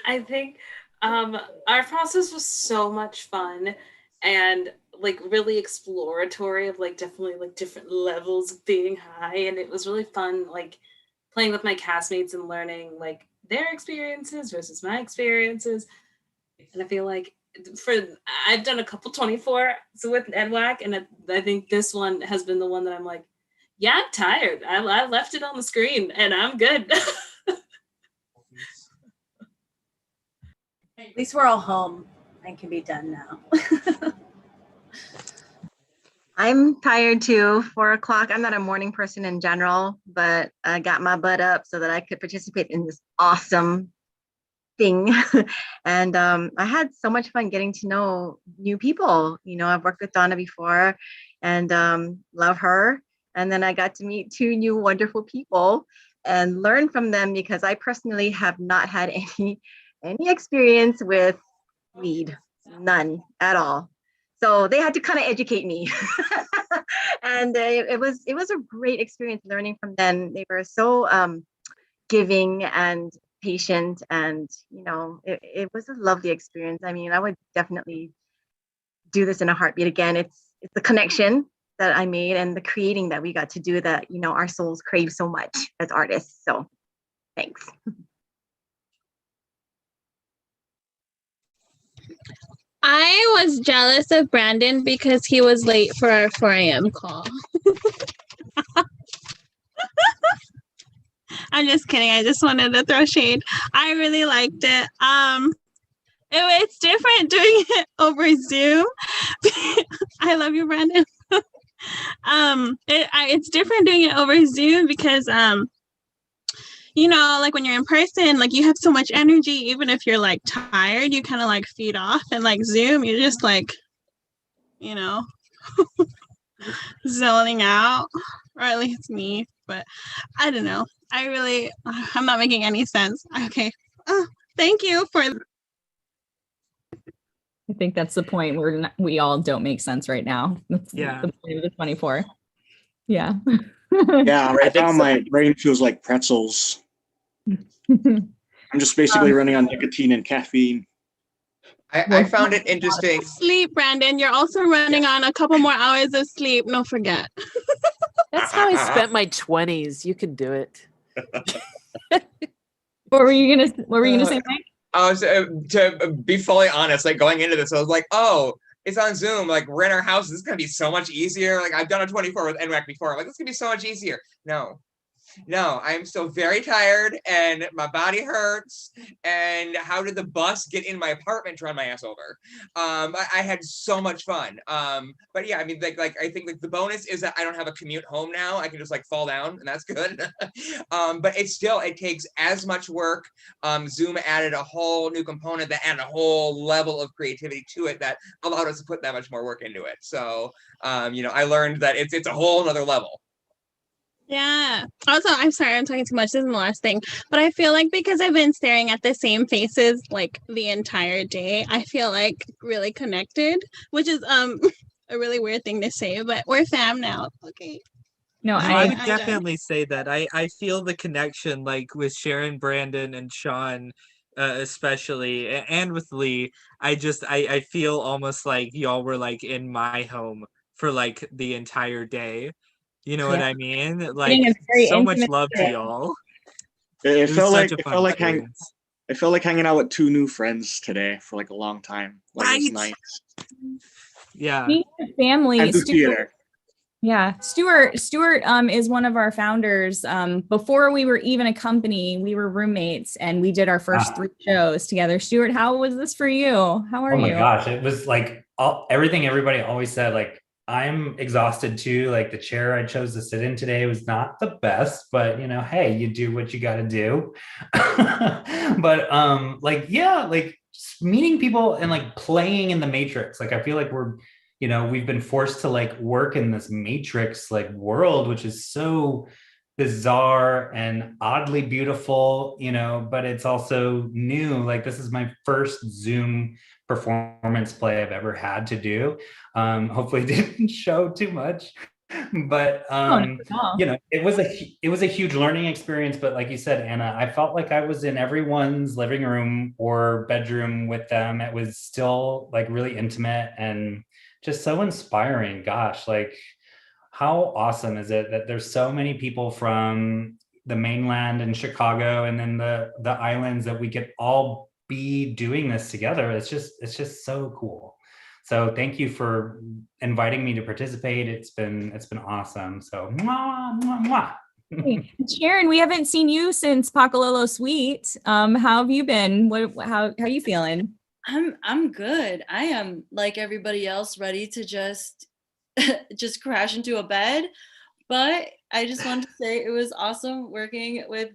I think Our process was so much fun and like really exploratory of like definitely like different levels of being high. And it was really fun, like playing with my castmates and learning like their experiences versus my experiences. And I feel like I've done a couple 24 so with NWAC, and I think this one has been the one that I'm like, yeah, I'm tired. I left it on the screen and I'm good. At least we're all home and can be done now. I'm tired too. 4 o'clock. I'm not a morning person in general, but I got my butt up so that I could participate in this awesome thing. And I had so much fun getting to know new people. You know, I've worked with Donna before and love her. And then I got to meet 2 new wonderful people and learn from them because I personally have not had any experience with weed, none at all. So they had to kind of educate me. And it was a great experience learning from them. They were so giving and patient, and you know, it was a lovely experience. I mean, I would definitely do this in a heartbeat again. It's the connection that I made and the creating that we got to do that, you know, our souls crave so much as artists. So thanks. I was jealous of Brandon because he was late for our 4 a.m. call. I'm just kidding. I just wanted to throw shade. I really liked it. It's different doing it over Zoom. I love you, Brandon. It's different doing it over Zoom because you know, like when you're in person, like you have so much energy, even if you're like tired, you kind of like feed off, and like Zoom, you're just like, you know, zoning out, or at least me, but I don't know. I'm not making any sense. Okay. Thank you for. I think that's the point. We all don't make sense right now. That's the point of the 24. Yeah. Yeah, right now my brain feels like pretzels. I'm just basically running on nicotine and caffeine. I found it interesting. Sleep, Brandon. You're also running on a couple more hours of sleep. Don't forget. That's how I spent my 20s. You can do it. What were you gonna say, Mike? I was to be fully honest, like going into this, I was like, oh, it's on Zoom. Like we're in our house. This is gonna be so much easier. Like I've done a 24 with NWAC before. I'm like, this is gonna be so much easier. No, I'm still very tired and my body hurts. And how did the bus get in my apartment to run my ass over? I had so much fun. But yeah, I mean, like I think like the bonus is that I don't have a commute home now. I can just like fall down, and that's good. But it takes as much work. Zoom added a whole new component that added a whole level of creativity to it that allowed us to put that much more work into it. So you know, I learned that it's a whole nother level. Yeah. Also, I'm sorry, I'm talking too much. This is the last thing. But I feel like because I've been staring at the same faces like the entire day, I feel like really connected, which is a really weird thing to say, but we're fam now. Okay. No, I would definitely say that. I feel the connection like with Sharon, Brandon, and Sean, especially, and with Lee. I feel almost like y'all were like in my home for like the entire day. You know what I mean? Like so much love to y'all. It felt like hanging out with 2 new friends today for like a long time. Like, it was nice. Yeah. Family. And the theater. Yeah, Stuart is one of our founders. Before we were even a company, we were roommates, and we did our first 3 shows together. Stuart, how was this for you? How are you? Oh my gosh, it was like everything everybody always said. Like, I'm exhausted too. Like the chair I chose to sit in today was not the best, but you know, hey, you do what you got to do. But like meeting people and like playing in the matrix. Like I feel like we've been forced to like work in this matrix like world, which is so bizarre and oddly beautiful, you know, but it's also new. Like this is my first Zoom performance play I've ever had to do. Hopefully it didn't show too much, But no. you know, it was a huge learning experience. But like you said, Anna, I felt like I was in everyone's living room or bedroom with them. It was still like really intimate and just so inspiring. Gosh, like how awesome is it that there's so many people from the mainland and Chicago and then the islands that we could all be doing this together. It's just so cool. So thank you for inviting me to participate. It's been awesome. So mwah, mwah, mwah. Hey, Sharon, we haven't seen you since Pakalolo Suite. How have you been? How are you feeling? I'm good. I am like everybody else, ready to just crash into a bed. But I just want to say it was awesome working with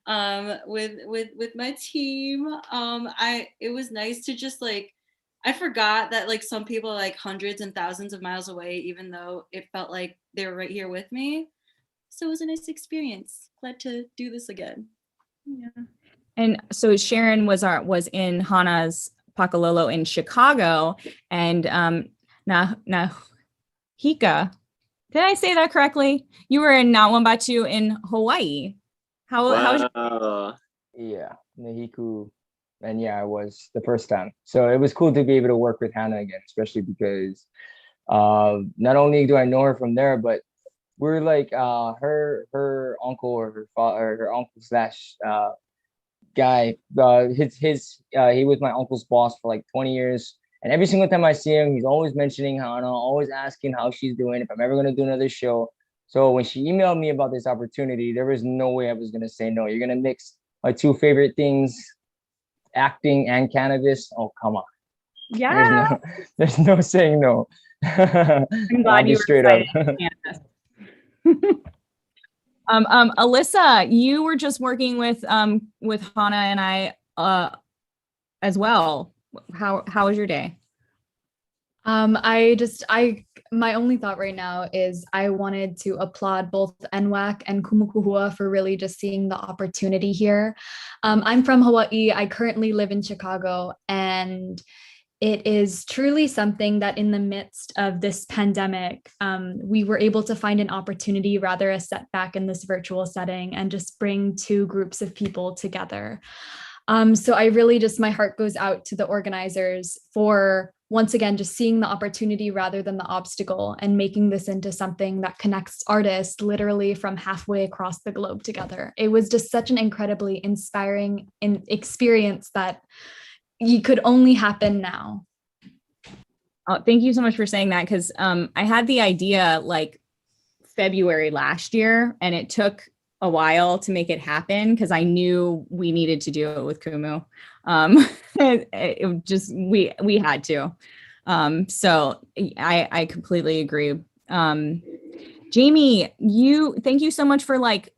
my team. It was nice to just like, I forgot that like some people are like hundreds and thousands of miles away, even though it felt like they were right here with me. So it was a nice experience. Glad to do this again. Yeah. And so Sharon was in Hana's Pakalolo in Chicago, and Hika. Did I say that correctly? You were in Nawambatu in Hawaii. How's Yeah, Nahiku. And yeah, it was the first time. So it was cool to be able to work with Hannah again, especially because not only do I know her from there, but we're like her uncle or her father, her uncle slash guy. He was my uncle's boss for like 20 years. And every single time I see him, he's always mentioning Hannah, always asking how she's doing, if I'm ever gonna do another show. So when she emailed me about this opportunity, there was no way I was gonna say no. You're gonna mix my two favorite things, acting and cannabis. Oh, come on. Yeah. There's no saying no. I'm glad you were straight excited. up. Alyssa, you were just working with Hana and I as well. How was your day? My only thought right now is I wanted to applaud both NWAC and Kumu Kahua for really just seeing the opportunity here. I'm from Hawaii. I currently live in Chicago, and it is truly something that in the midst of this pandemic, we were able to find an opportunity, rather a setback in this virtual setting, and just bring two groups of people together. So I really my heart goes out to the organizers for once again, just seeing the opportunity rather than the obstacle and making this into something that connects artists literally from halfway across the globe together. It was just such an incredibly inspiring experience that you could only happen now. Oh, thank you so much for saying that, because I had the idea like February last year, and it took a while to make it happen because I knew we needed to do it with Kumu. It just we had to. So I completely agree. Jamie, thank you so much for like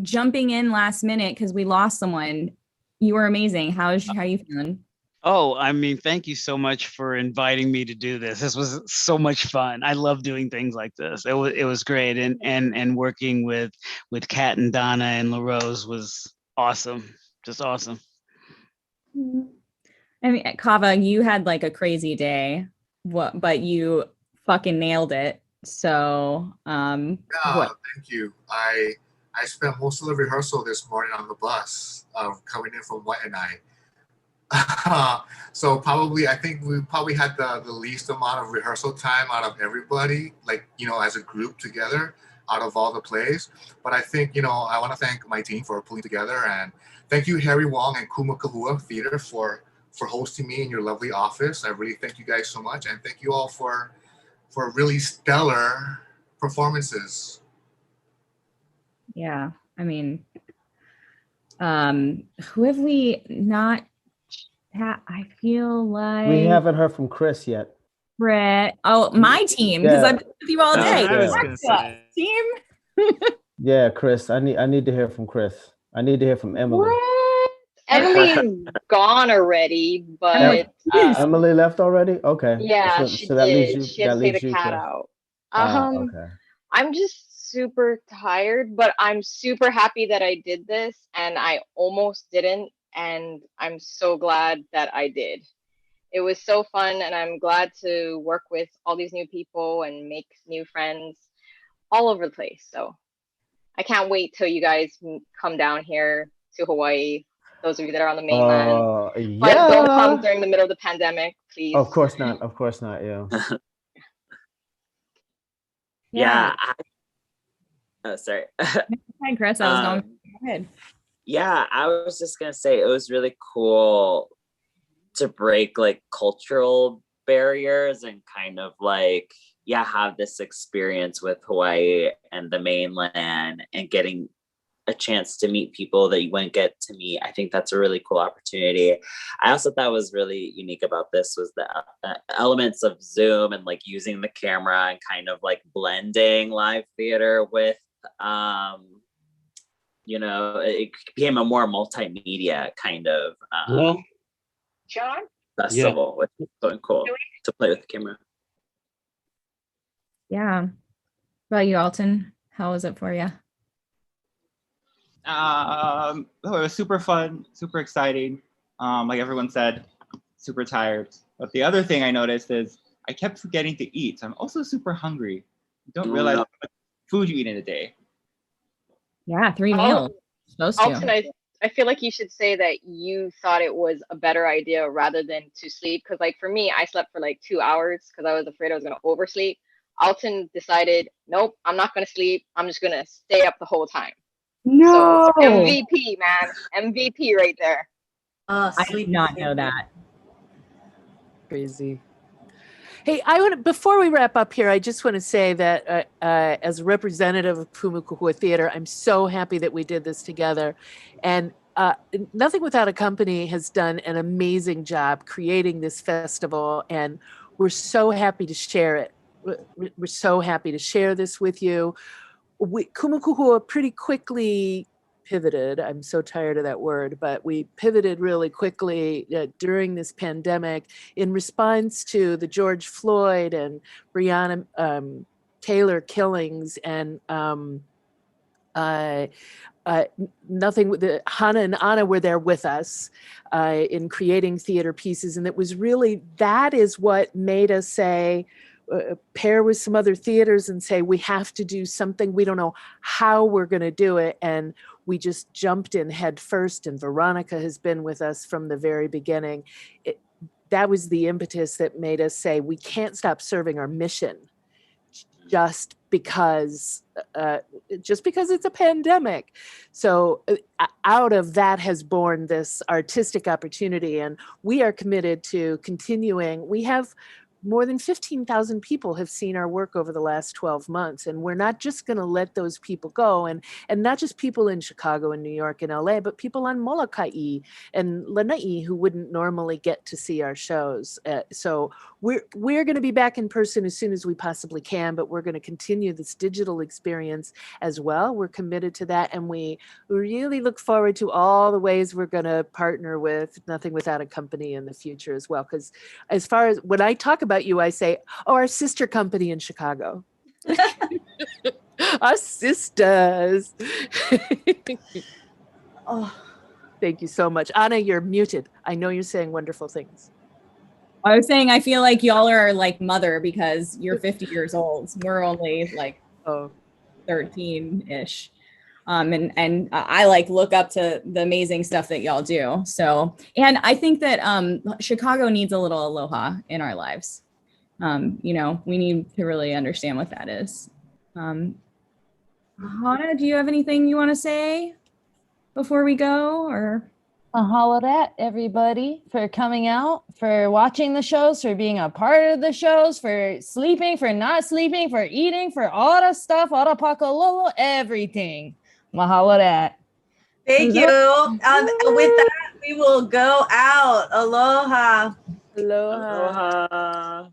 jumping in last minute because we lost someone. You were amazing. How are you feeling? Oh, I mean, thank you so much for inviting me to do this. This was so much fun. I love doing things like this. It was great, and working with Kat and Donna and LaRose was awesome. Just awesome. I mean, Kava, you had like a crazy day, but you fucking nailed it. So, thank you. I spent most of the rehearsal this morning on the bus, coming in from Waianae. So I think we probably had the least amount of rehearsal time out of everybody, like, as a group together out of all the plays. But I think, I want to thank my team for pulling together, and thank you, Harry Wong and Kumu Kahua Theatre for hosting me in your lovely office. I really thank you guys so much. And thank you all for really stellar performances. Yeah. I mean, who have we not I feel like we haven't heard from Chris yet. Brett. Oh, my team, because I've been with you all day. I was gonna say. Team. Yeah, Chris. I need to hear from Chris. I need to hear from Emily. What? Emily's gone already, but Emily left already? Okay. Yeah, So she that did. leaves you. She had That to take leaves the you, cat Chris. out. Okay. I'm just super tired, but I'm super happy that I did this, and I almost didn't, and I'm so glad that I did. It was so fun, and I'm glad to work with all these new people and make new friends. all over the place. So I can't wait till you guys come down here to Hawaii. Those of you that are on the mainland, but don't come Yeah. during the middle of the pandemic, please. Of course not. Of course not. Yeah. Yeah. Oh, sorry. Hi, Chris. I was going. Go ahead. Yeah, I was just gonna say it was really cool to break like cultural barriers and kind of like, yeah, have this experience with Hawaii and the mainland and getting a chance to meet people that you wouldn't get to meet. I think that's a really cool opportunity. I also thought was really unique about this was the elements of Zoom and like using the camera and kind of like blending live theater with you know, it became a more multimedia kind of festival, which is so cool to play with the camera. Yeah. What about you, Alton? How was it for you? It was super fun, super exciting. Like everyone said, super tired. But the other thing I noticed is I kept forgetting to eat. So I'm also super hungry. You don't realize how much food you eat in a day. Yeah, 3 meals. Alton, I feel like you should say that you thought it was a better idea rather than to sleep. Because like for me, I slept for like 2 hours because I was afraid I was going to oversleep. Alton decided, nope, I'm not going to sleep. I'm just going to stay up the whole time. No. So MVP, man. MVP right there. I did not know that. Crazy. Hey, I want to, before we wrap up here, I just want to say that as a representative of Kumu Kahua Theatre, I'm so happy that we did this together. And Nothing Without a Company has done an amazing job creating this festival, and we're so happy to share it. We're so happy to share this with you. Kumu Kahua pretty quickly pivoted. I'm so tired of that word, but we pivoted really quickly during this pandemic in response to the George Floyd and Breonna Taylor killings, and Hannah and Anna were there with us in creating theater pieces, and that is what made us say, pair with some other theaters and say, we have to do something. We don't know how we're going to do it. And we just jumped in head first. And Veronica has been with us from the very beginning. That was the impetus that made us say, we can't stop serving our mission just because it's a pandemic. So out of that has born this artistic opportunity. And we are committed to continuing. We have more than 15,000 people have seen our work over the last 12 months. And we're not just going to let those people go. And not just people in Chicago and New York and LA, but people on Molokai and Lanai who wouldn't normally get to see our shows. So we're going to be back in person as soon as we possibly can, but we're going to continue this digital experience as well. We're committed to that. And we really look forward to all the ways we're going to partner with Nothing Without a Company in the future as well. Because as far as when I talk about you, I say, oh, our sister company in Chicago. Our sisters. Oh, thank you so much. Anna, you're muted. I know you're saying wonderful things. I was saying, I feel like y'all are like mother because you're 50 years old. We're only like 13-ish. And I like look up to the amazing stuff that y'all do. So, and I think that Chicago needs a little aloha in our lives. You know, we need to really understand what that is. Hana, do you have anything you want to say before we go, or? Mahalo everybody for coming out, for watching the shows, for being a part of the shows, for sleeping, for not sleeping, for eating, for all the stuff, all the pakalolo, everything. Mahalo. Thank you. With that, we will go out. Aloha. Aloha. Aloha.